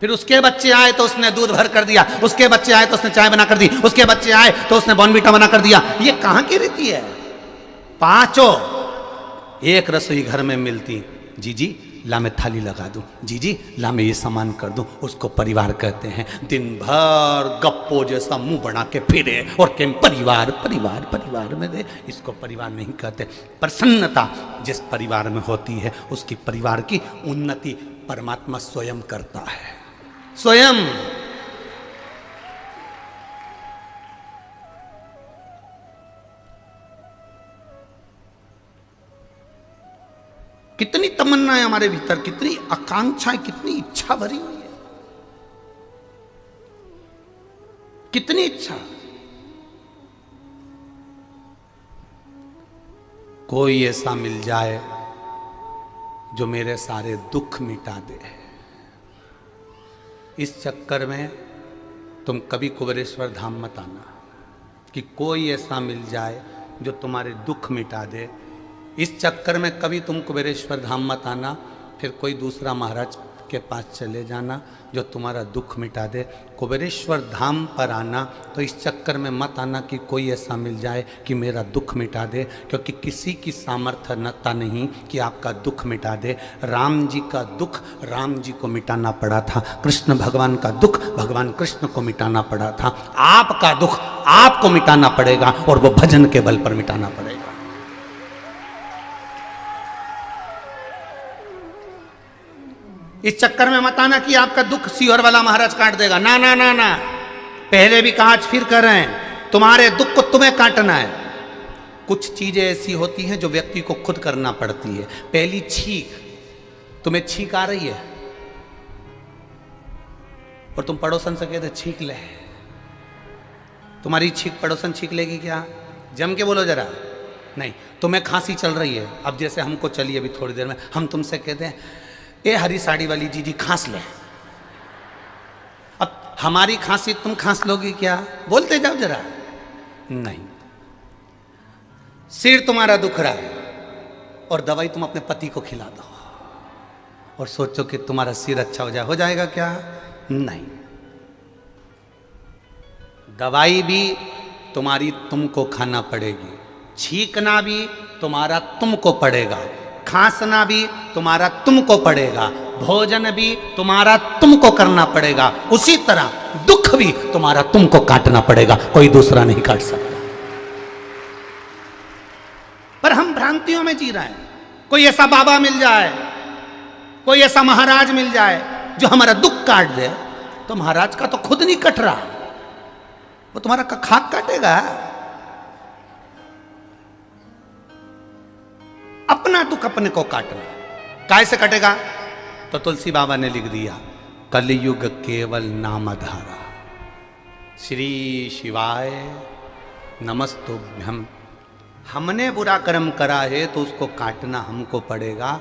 फिर उसके बच्चे आए तो उसने दूध भर कर दिया, उसके बच्चे आए तो उसने चाय बना कर दी, उसके बच्चे आए तो उसने बॉर्नवीटा बना कर दिया। ये कहां की रीति है? 5 एक रसोई घर में मिलती। जी ला मैं थाली लगा दूं, जी ला मैं ये सामान कर दूं, उसको परिवार कहते हैं। दिन भर गप्पो जैसा मुंह बना के फिरे और केम परिवार परिवार परिवार में दे, इसको परिवार नहीं कहते। प्रसन्नता जिस परिवार में होती है, उसकी परिवार की उन्नति परमात्मा स्वयं करता है, स्वयं। कितनी तमन्ना है हमारे भीतर, कितनी आकांक्षा है, कितनी इच्छा भरी हुई है, कितनी इच्छा। कोई ऐसा मिल जाए जो मेरे सारे दुख मिटा दे। इस चक्कर में तुम कभी कुबेरेश्वर धाम मत आना कि कोई ऐसा मिल जाए जो तुम्हारे दुख मिटा दे। इस चक्कर में कभी तुम कुबेरेश्वर धाम मत आना, फिर कोई दूसरा महाराज के पास चले जाना जो तुम्हारा दुख मिटा दे। कुबेरेश्वर धाम पर आना तो इस चक्कर में मत आना कि कोई ऐसा मिल जाए कि मेरा दुख मिटा दे, क्योंकि किसी की सामर्थ्यता नहीं कि आपका दुख मिटा दे। राम जी का दुख राम जी को मिटाना पड़ा था, कृष्ण भगवान का दुख भगवान कृष्ण को मिटाना पड़ा था। आपका दुख आपको मिटाना पड़ेगा और वो भजन के बल पर मिटाना पड़ेगा। इस चक्कर में मत आना कि आपका दुख सीहोर वाला महाराज काट देगा। ना ना ना ना, पहले भी कहा, आज फिर कर रहे हैं, तुम्हारे दुख को तुम्हें काटना है। कुछ चीजें ऐसी होती हैं जो व्यक्ति को खुद करना पड़ती है। पहली छींक, तुम्हें छींक आ रही है और तुम पड़ोसन से कहते छींक ले, तुम्हारी छींक पड़ोसन छींक लेगी क्या? जम के बोलो जरा। नहीं, तुम्हें खांसी चल रही है, अब जैसे हमको चली अभी थोड़ी देर में, हम तुमसे कहते हैं ए हरी साड़ी वाली जी खांस ले। अब हमारी खांसी तुम खांस लोगी क्या? बोलते जाओ जरा। नहीं, सिर तुम्हारा दुख रहा है और दवाई तुम अपने पति को खिला दो और सोचो कि तुम्हारा सिर अच्छा हो जाएगा क्या? नहीं। दवाई भी तुम्हारी तुमको खाना पड़ेगी, छींकना भी तुम्हारा तुमको पड़ेगा, खांसना भी तुम्हारा तुमको पड़ेगा, भोजन भी तुम्हारा तुमको करना पड़ेगा। उसी तरह दुख भी तुम्हारा तुमको काटना पड़ेगा, कोई दूसरा नहीं काट सकता। पर हम भ्रांतियों में जी रहे हैं। कोई ऐसा बाबा मिल जाए, कोई ऐसा महाराज मिल जाए जो हमारा दुख काट दे, तो महाराज का तो खुद नहीं कट रहा, वो तुम्हारा खाक काटेगा। अपना दुख अपने को काटना, कैसे कटेगा? तो तुलसी बाबा ने लिख दिया, कलयुग केवल नामधारा। श्री शिवाय नमस्तुभ्यम। हमने बुरा कर्म करा है तो उसको काटना हमको पड़ेगा।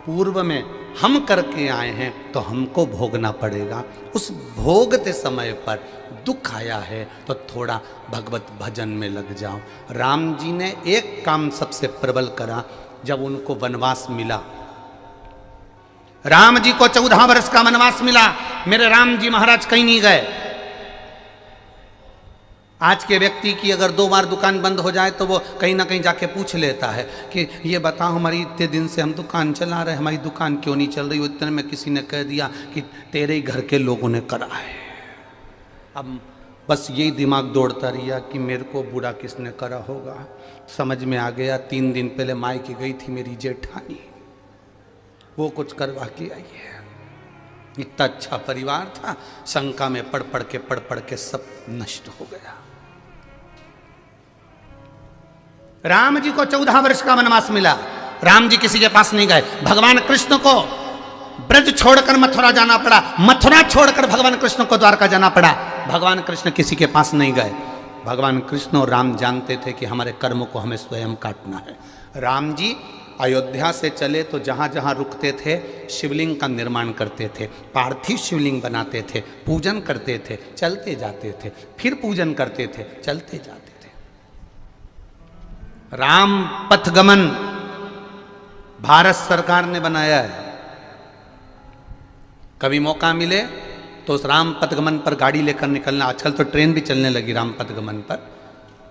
पूर्व में हम करके आए हैं तो हमको भोगना पड़ेगा। उस भोगते समय पर दुख आया है तो थोड़ा भगवत भजन में लग जाओ। राम जी ने एक काम सबसे प्रबल करा। जब उनको वनवास मिला, राम जी को 14 वर्ष का वनवास मिला, मेरे राम जी महाराज कहीं नहीं गए। आज के व्यक्ति की अगर 2 बार दुकान बंद हो जाए तो वो कहीं ना कहीं जाके पूछ लेता है कि ये बताओ, हमारी इतने दिन से हम दुकान चला रहे, हमारी दुकान क्यों नहीं चल रही? इतने में किसी ने कह दिया कि तेरे ही घर के लोगों ने करा है। अब बस यही दिमाग दौड़ता रहा कि मेरे को बुरा किसने करा होगा। समझ में आ गया, 3 दिन पहले मायके गई थी मेरी जेठानी, वो कुछ करवा के आई है। इतना अच्छा परिवार था, शंका में पढ़ पढ़ के सब नष्ट हो गया। राम जी को 14 वर्ष का वनवास मिला। राम जी किसी के पास नहीं गए। भगवान कृष्ण को ब्रज छोड़कर मथुरा जाना पड़ा, मथुरा छोड़कर भगवान कृष्ण को द्वारका जाना पड़ा। भगवान कृष्ण किसी के पास नहीं गए। भगवान कृष्ण और राम जानते थे कि हमारे कर्मों को हमें स्वयं काटना है। राम जी अयोध्या से चले तो जहाँ जहाँ रुकते थे शिवलिंग का निर्माण करते थे, पार्थिव शिवलिंग बनाते थे, पूजन करते थे, चलते जाते थे, फिर पूजन करते थे, चलते जाते थे। राम पथगमन भारत सरकार ने बनाया है। कभी मौका मिले तो उस राम पथगमन पर गाड़ी लेकर निकलना। आजकल तो ट्रेन भी चलने लगी राम पथगमन पर,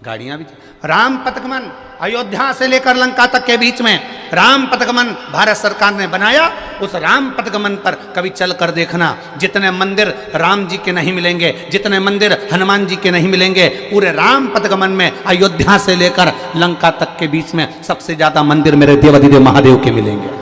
गाड़ियां भी। राम पथगमन अयोध्या से लेकर लंका तक के बीच में राम पथगमन भारत सरकार ने बनाया। उस राम पथगमन पर कभी चल कर देखना, जितने मंदिर राम जी के नहीं मिलेंगे, जितने मंदिर हनुमान जी के नहीं मिलेंगे, पूरे राम पथगमन में अयोध्या से लेकर लंका तक के बीच में सबसे ज्यादा मंदिर मेरे देवाधिदेव महादेव के मिलेंगे।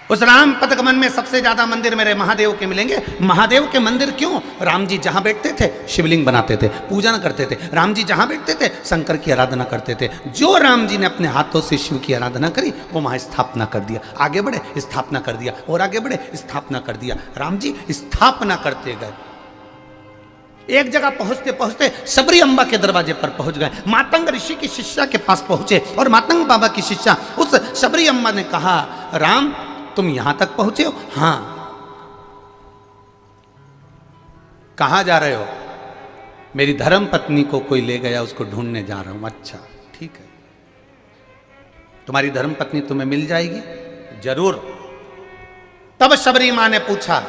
उस राम पथगमन में सबसे ज्यादा मंदिर मेरे महादेव के मिलेंगे। महादेव के मंदिर क्यों? राम जी जहां बैठते थे शिवलिंग बनाते थे, पूजन करते थे। राम जी जहां बैठते थे शंकर की आराधना करते थे। जो राम जी ने अपने हाथों से शिव की आराधना करी वो वहां स्थापना कर दिया। आगे बढ़े स्थापना कर दिया, और आगे बढ़े स्थापना कर दिया। राम जी स्थापना करते गए। एक जगह पहुंचते पहुंचते सबरी अम्बा के दरवाजे पर पहुंच गए। मातंग ऋषि की शिष्या के पास पहुंचे और मातंग बाबा की शिष्या उस सबरी अम्बा ने कहा, राम तुम यहां तक पहुंचे हो? हां। कहां जा रहे हो? मेरी धर्म पत्नी को कोई ले गया, उसको ढूंढने जा रहा हूं। अच्छा ठीक है, तुम्हारी धर्म पत्नी तुम्हें मिल जाएगी? जरूर। तब शबरी मां ने पूछा,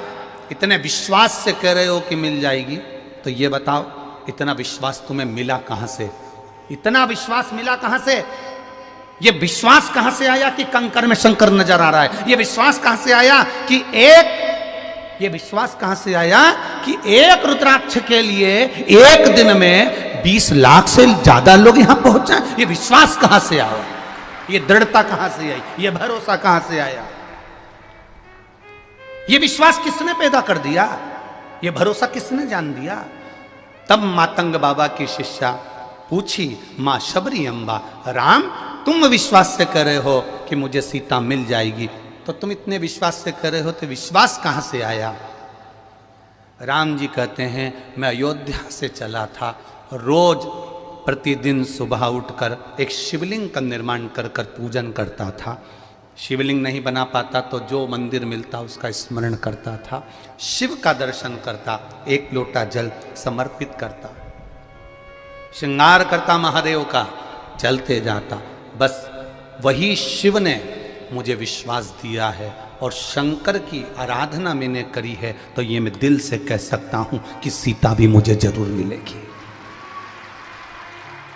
इतने विश्वास से कह रहे हो कि मिल जाएगी, तो ये बताओ इतना विश्वास तुम्हें मिला कहां से? इतना विश्वास मिला कहां से? ये विश्वास कहां से आया कि कंकर में शंकर नजर आ रहा है? ये विश्वास कहां से आया कि ये विश्वास कहां से आया कि एक रुद्राक्ष के लिए एक दिन में 20 लाख से ज्यादा लोग यहां पहुंच जाए? ये विश्वास कहां से आया? ये दृढ़ता कहां से आई? ये भरोसा कहां से आया? ये विश्वास किसने पैदा कर दिया? ये भरोसा किसने जान दिया? तब मातंग बाबा की शिष्या पूछी, मां शबरी अम्बा, राम तुम विश्वास से कह रहे हो कि मुझे सीता मिल जाएगी, तो तुम इतने विश्वास से कह रहे हो तो विश्वास कहां से आया? राम जी कहते हैं, मैं अयोध्या से चला था, रोज प्रतिदिन सुबह उठकर एक शिवलिंग का निर्माण कर कर पूजन करता था। शिवलिंग नहीं बना पाता तो जो मंदिर मिलता उसका स्मरण करता था, शिव का दर्शन करता, एक लोटा जल समर्पित करता, श्रृंगार करता महादेव का, चलते जाता। बस वही शिव ने मुझे विश्वास दिया है और शंकर की आराधना मैंने करी है, तो ये मैं दिल से कह सकता हूं कि सीता भी मुझे जरूर मिलेगी।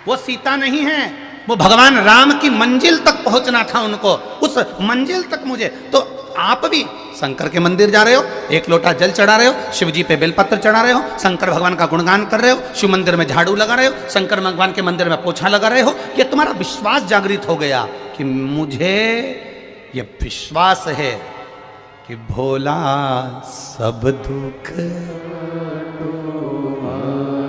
वो सीता नहीं है, वो भगवान राम की मंजिल तक पहुंचना था उनको, उस मंजिल तक मुझे। तो आप भी शंकर के मंदिर जा रहे हो, एक लोटा जल चढ़ा रहे हो, शिव जी पे बेलपत्र चढ़ा रहे हो, शंकर भगवान का गुणगान कर रहे हो, शिव मंदिर में झाड़ू लगा रहे हो, शंकर भगवान के मंदिर में पोछा लगा रहे हो। ये तुम्हारा विश्वास जागृत हो गया कि मुझे ये विश्वास है कि भोला सब दुख,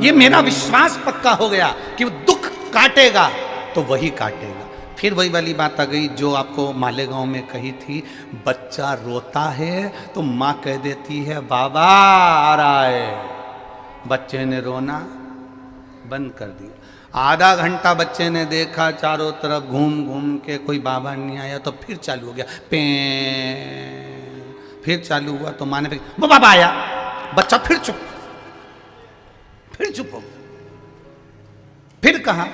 ये मेरा विश्वास पक्का हो गया कि वो दुख काटेगा तो वही काटेगा। फिर वही वाली बात आ गई जो आपको मालेगांव में कही थी, बच्चा रोता है तो माँ कह देती है बाबा आ रहा है। बच्चे ने रोना बंद कर दिया। आधा घंटा बच्चे ने देखा चारों तरफ घूम घूम के, कोई बाबा नहीं आया, तो फिर चालू हो गया पे, फिर चालू हुआ तो माँ ने वो बाबा आया। बच्चा फिर चुप हो गया। फिर कहा,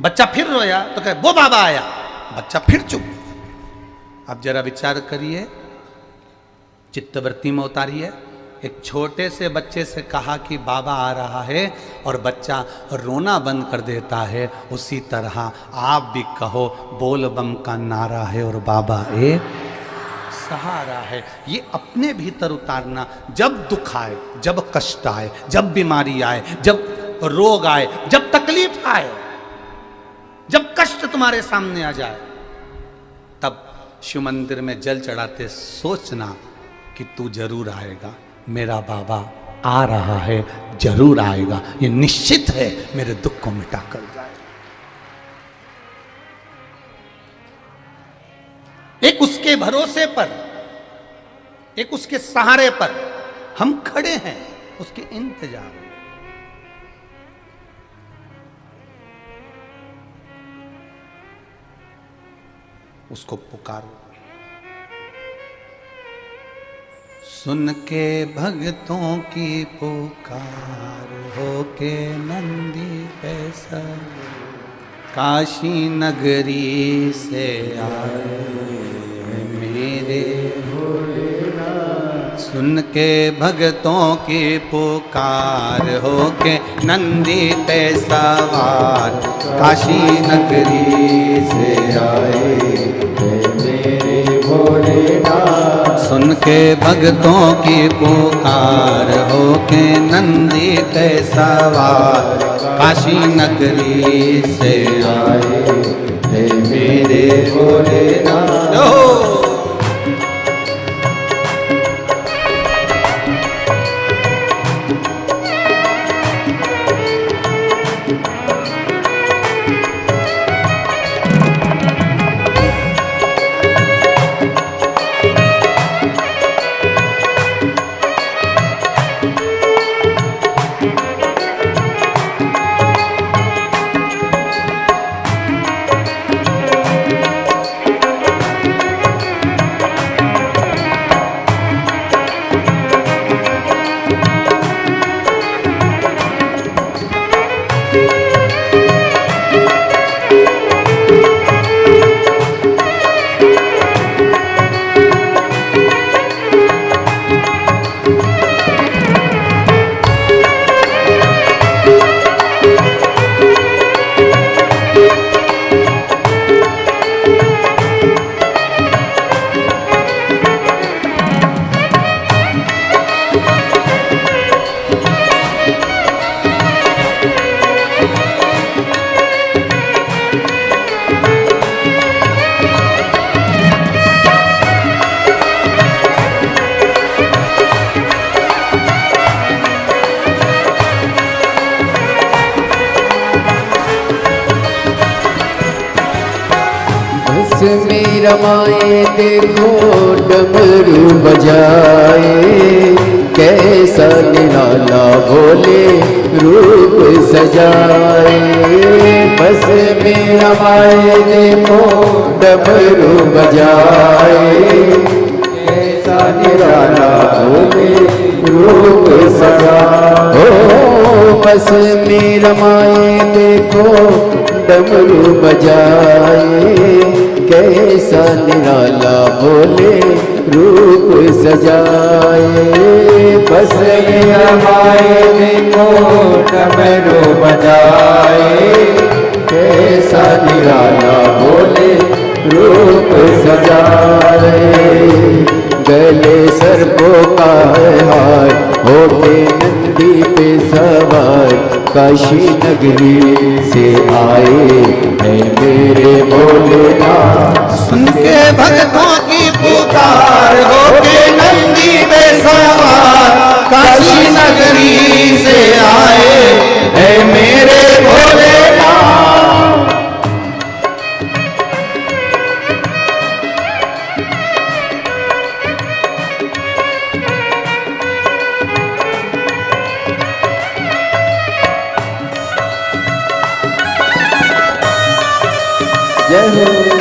बच्चा फिर रोया तो कहे वो बाबा आया। बच्चा फिर चुप। अब जरा विचार करिए, चित्तवृत्ति में उतारिए। एक छोटे से बच्चे से कहा कि बाबा आ रहा है और बच्चा रोना बंद कर देता है, उसी तरह आप भी कहो बोल बम का नारा है और बाबा एक सहारा है। ये अपने भीतर उतारना। जब दुख आए, जब कष्ट आए, जब बीमारी आए, जब रोग आए, जब तकलीफ आए, जब कष्ट तुम्हारे सामने आ जाए, तब शिव मंदिर में जल चढ़ाते सोचना कि तू जरूर आएगा, मेरा बाबा आ रहा है, जरूर आएगा, ये निश्चित है, मेरे दुख को मिटा कर जाए। एक उसके भरोसे पर, एक उसके सहारे पर हम खड़े हैं, उसके इंतजार में। उसको पुकारो। सुन के भक्तों की पुकार, हो के नंदी पैसा काशी नगरी से आए मेरे भोलेनाथ। सुन के भक्तों की पुकार, हो के नंदी पे सवार काशी नगरी से आए मेरे भोलेनाथ। सुन के भक्तों की पुकार, हो के नंदी पे सवार काशी नगरी से आए मेरे भोलेनाथ। में रमाए देखो डमरू बजाए, कैसा निराला बोले रूप सजाए। बस में रमाए देखो डमरू बजाए, कैसा निराला बोले रूप सजाए। बस में रमाए देखो डमरू बजाए, कैसा निराला बोले रूप सजाए। बस रमाए देखो डमरू बजाए, कैसा निराला बोले रूप सजाए। गले सर्पों का हार होके नंदी पे सवार, काशी नगरी से आए हैं मेरे भोलेनाथ। सुन के भक्तों की पुकार होके नंदी पे सवार, काशी नगरी से आए हैं मेरे भोलेनाथ। जय हो।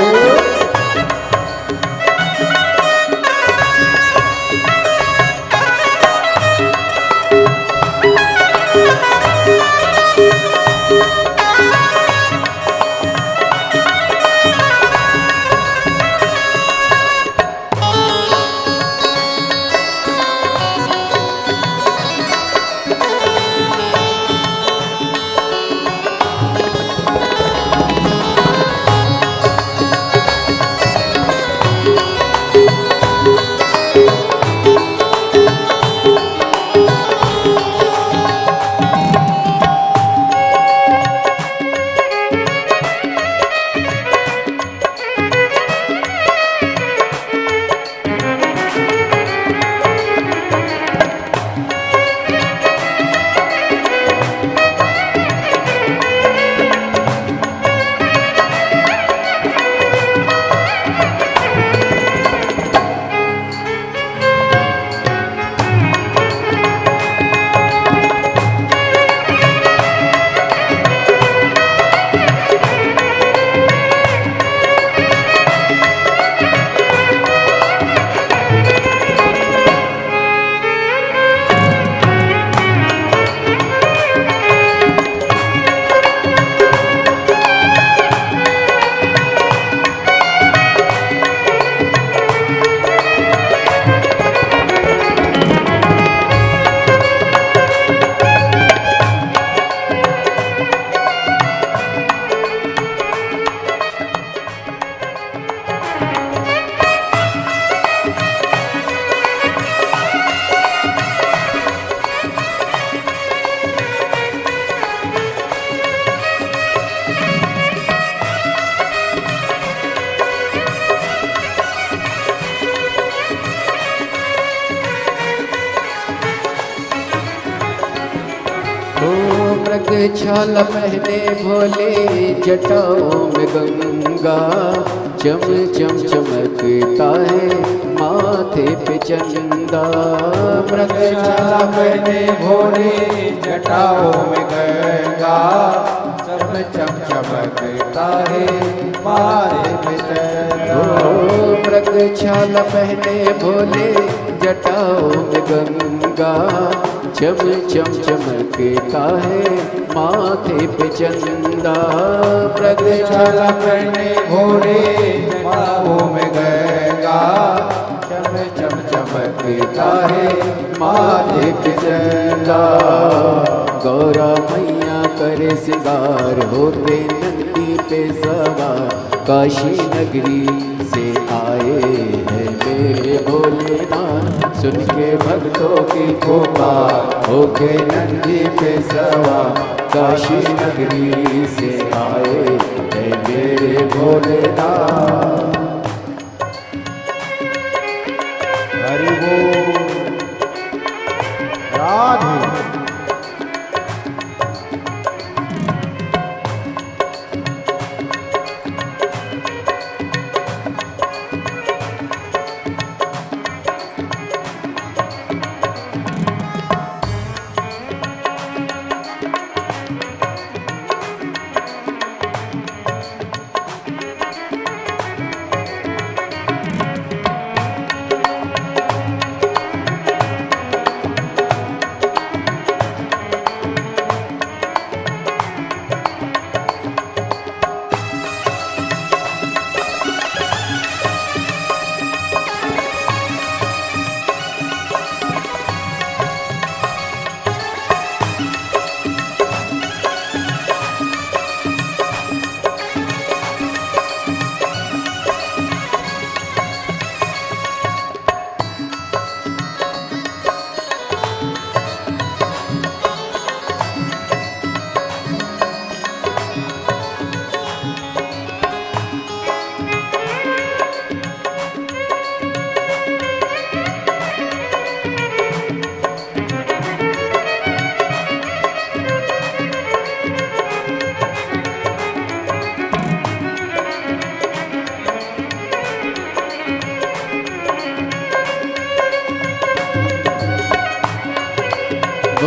छाल पहने भोले जटाओं में गंगा, चम चम चमकता है माथे पे चंदा। मृगशाला पहने भोले जटाओं में गंगा, चम चम चमकता है माथे पे चंदा। मृगशाला पहने भोले जटाओं में गंगा, चम चम चमकता है माथे पे चंदा। मृगशाला पहने भोले जटाओं में गंगा, चम चम चमकता है माथे पे चंदा। गौरा मैया करे सिंगार होते नंदी पे सवार, काशी नगरी से आए हैं मेरे भोलेनाथ। सुन के भक्तों की पुकार होके नंदी पे सवार, काशी नगरी से आए हैं मेरे भोलेनाथ। हरि बोल। राधे।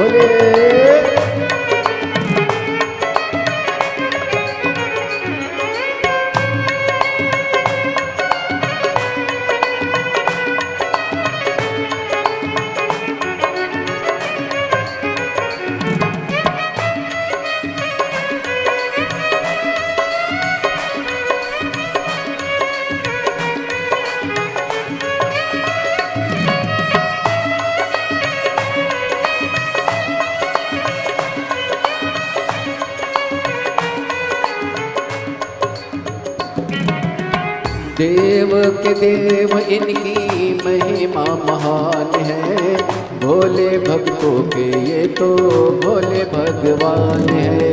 भोले। देव के देव इनकी महिमा महान है, भोले भक्तों के ये तो भोले भगवान है।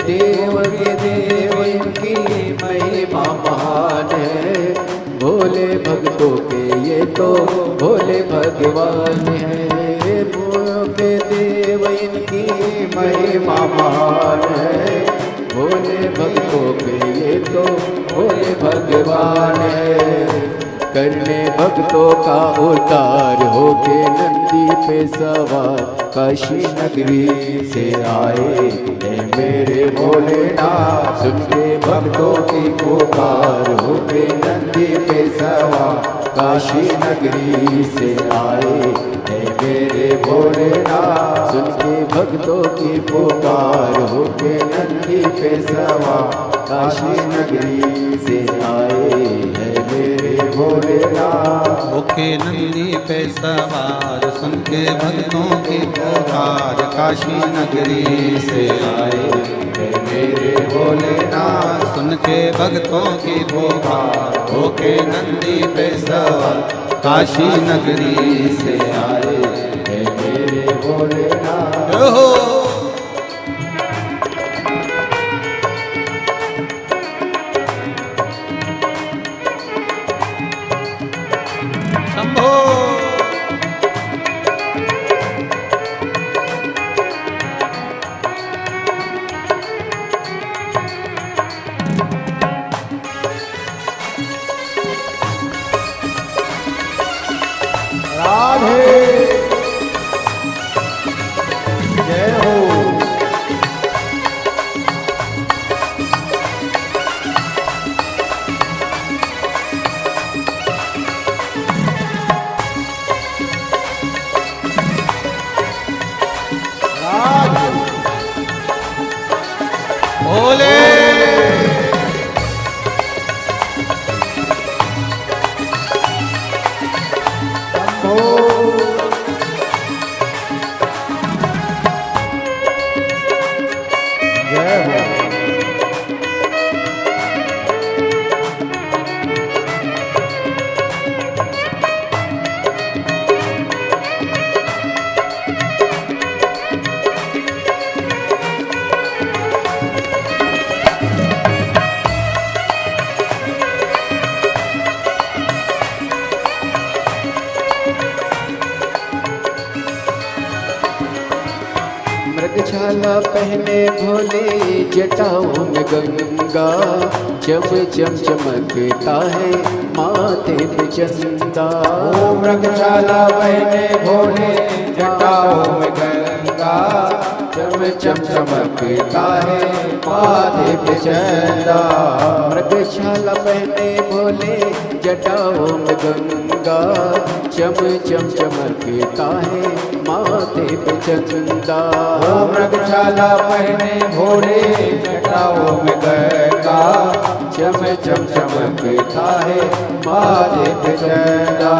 देव के देव इनकी महिमा महान है, भोले भक्तों के ये तो भोले भगवान है। भोले के देव इनकी महिमा महान है, भोले भक्तों के ये तो भोले भगवान है। करने भक्तों का उद्धार होके नंदी पे सवार काशी नगरी से आए हैं मेरे भोलेनाथ। सुन के भक्तों की पुकार होके नंदी पे सवार काशी नगरी से आए हैं मेरे भोलेनाथ। सुन के भक्तों की पुकार होके नंदी पे सवार काशी नगरी से आए हैं मेरे भोलेनाथ। होके नंदी पे सवार सुन के भक्तों की पुकार काशी नगरी से आए हैं मेरे भोलेनाथ। सुन के भक्तों की पुकार होके नंदी पे सवार काशी नगरी से आए हैं मेरे भोलेनाथ। हो मृगछाला पहने भोले जटाओं में गंगा, चम चम चमकता है माथे पे चंदा। मृगछाला पहने भोले जटाओं में गंगा, चम चम चमकता है माथे पे चंदा। मृगछाला पहने भोले जटाओं में गंगा, चम चम चमकता है माथे पे चंदा। मृगछाला पहने भोले जटाओं में गंगा, चम चम चमकता है माथे पे चंदा।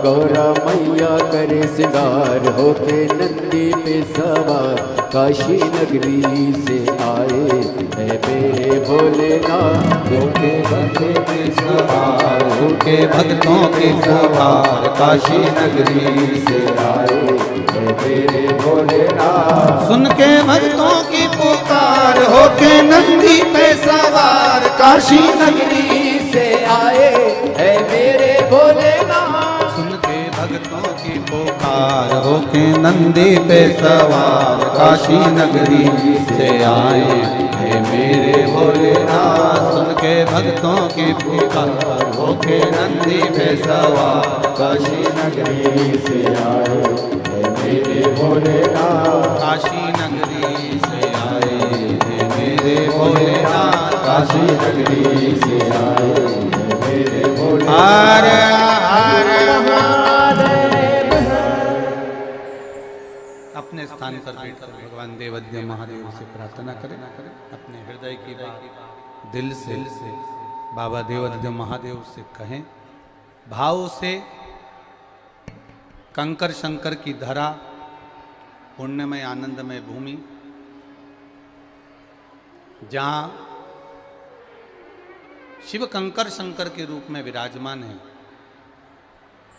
गौरा मैया करे सिंगार होके नंदी पे सवार काशी नगरी से आए है मेरे भोलेनाथ। होके भक्तों के सवार होके भक्तों के सवार काशी नगरी से आए है मेरे भोलेनाथ। सुन के भक्तों की पुकार होके नंदी पे सवार काशी नगरी से आए है मेरे भोलेनाथ। सुन के भक्तों की पुकार होके नंदी पे सवार काशी नगरी से आए है मेरे भोलेनाथ। सुन के भक्तों की पुकार होके नंदी पे सवार काशी नगरी से आए है मेरे भोलेनाथ काशी नगरी से आए हैं मेरे भोलेनाथ। काशी नगरी से आए हैं मेरे भोलेनाथ। हर हर महादेव। अपने स्थान पर बैठकर भगवान देवद्य महादेव से प्रार्थना करें। अपने हृदय की बात दिल से बाबा देवद्य महादेव से कहें। भाव से कंकर शंकर की धरा, पुण्यमय आनंदमय भूमि, जहाँ शिव कंकर शंकर के रूप में विराजमान है,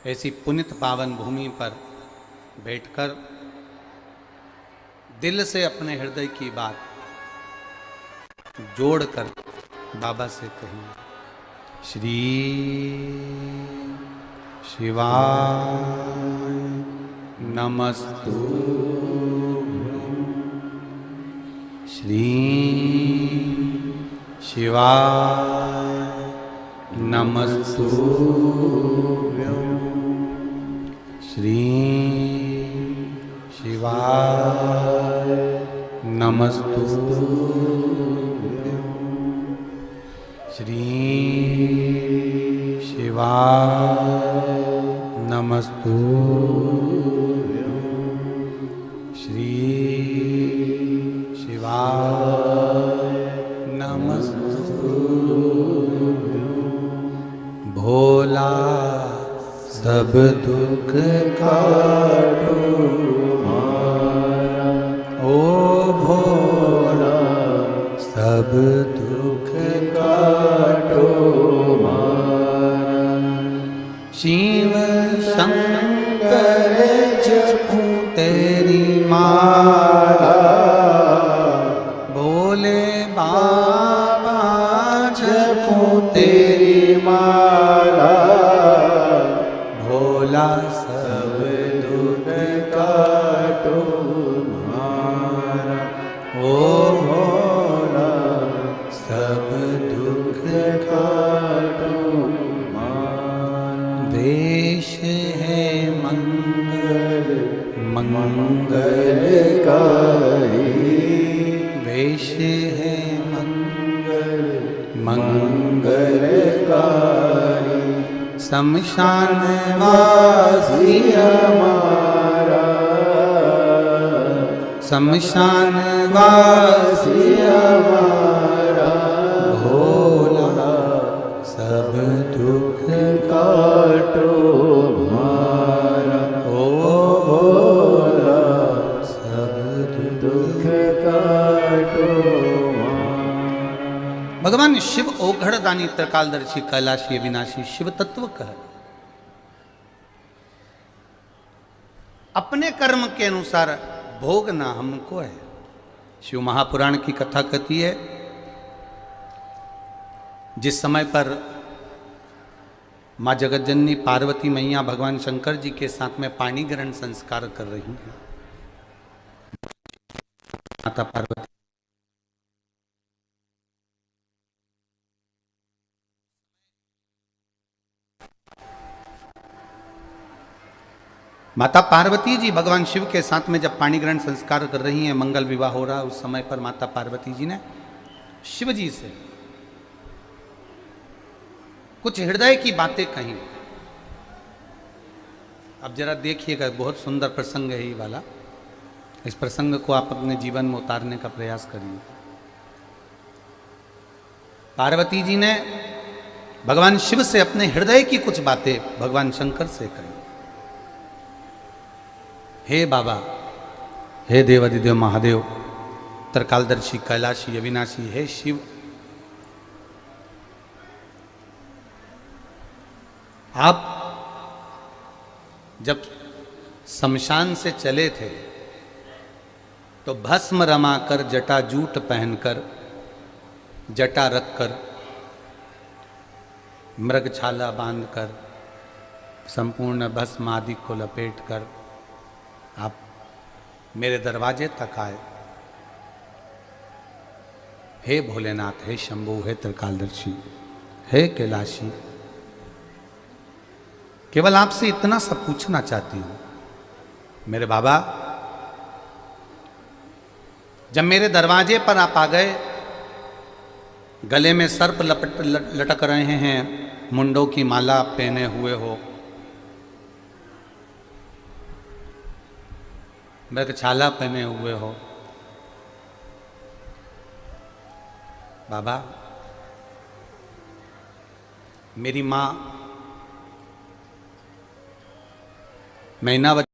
ऐसी पुनित पावन भूमि पर बैठकर दिल से अपने हृदय की बात जोड़कर बाबा से कहें। श्री शिवाय नमस्तु। श्री शिवाय नमस्तु। श्री शिवाय नमस्तु। श्री शिवाय नमस्तु। श्री शिवाय नमस्तु। भोला सब दुख काटो हमारा, ओ भोला सब दुख काटो हमारा। शिव शंकर जपूं तेरी माला, भोले बाबा जपूं तेरी माला। भोला सब दुख काटो हमारा, ओ भोला सब दुख काटो हमारा। वेश है मंगल मंगलकारी, वेश है मंगल मंगलकारी। शमशान वासी हमारा, शमशान वासी हमारा। भोला सब दुख काटो हमारा, ओ भोला सब दुख काटो हमारा। भगवान शिव ओघड़दानी त्रिकालदर्शी कैलाशी अविनाशी शिव तत्व कह। अपने कर्म के अनुसार भोगना हमको है। शिव महापुराण की कथा कहती है, जिस समय पर माँ जगतजननी पार्वती मैया भगवान शंकर जी के साथ में पाणी ग्रहण संस्कार कर रही हैं, माता पार्वती माता पार्वती जी भगवान शिव के साथ में जब पाणी ग्रहण संस्कार कर रही हैं, मंगल विवाह हो रहा है, उस समय पर माता पार्वती जी ने शिव जी से कुछ हृदय की बातें कही। अब जरा देखिएगा, बहुत सुंदर प्रसंग है ये वाला। इस प्रसंग को आप अपने जीवन में उतारने का प्रयास करिए। पार्वती जी ने भगवान शिव से अपने हृदय की कुछ बातें भगवान शंकर से कही। हे बाबा, हे देवादिदेव महादेव, त्रिकालदर्शी कैलाशी अविनाशी, हे शिव, आप जब शमशान से चले थे तो भस्म रमाकर, जटा जूट पहनकर, जटा रखकर, मृगछाला बांधकर, संपूर्ण भस्म आदि को लपेटकर आप मेरे दरवाजे तक आए। हे भोलेनाथ, हे शंभु, हे त्रिकालदर्शी, हे कैलाशी, केवल आपसे इतना सा पूछना चाहती हूं। मेरे बाबा जब मेरे दरवाजे पर आप आ गए, गले में सर्प लटक रहे हैं, मुंडों की माला पहने हुए हो, मृगछाला पहने हुए हो, बाबा मेरी माँ मैनावती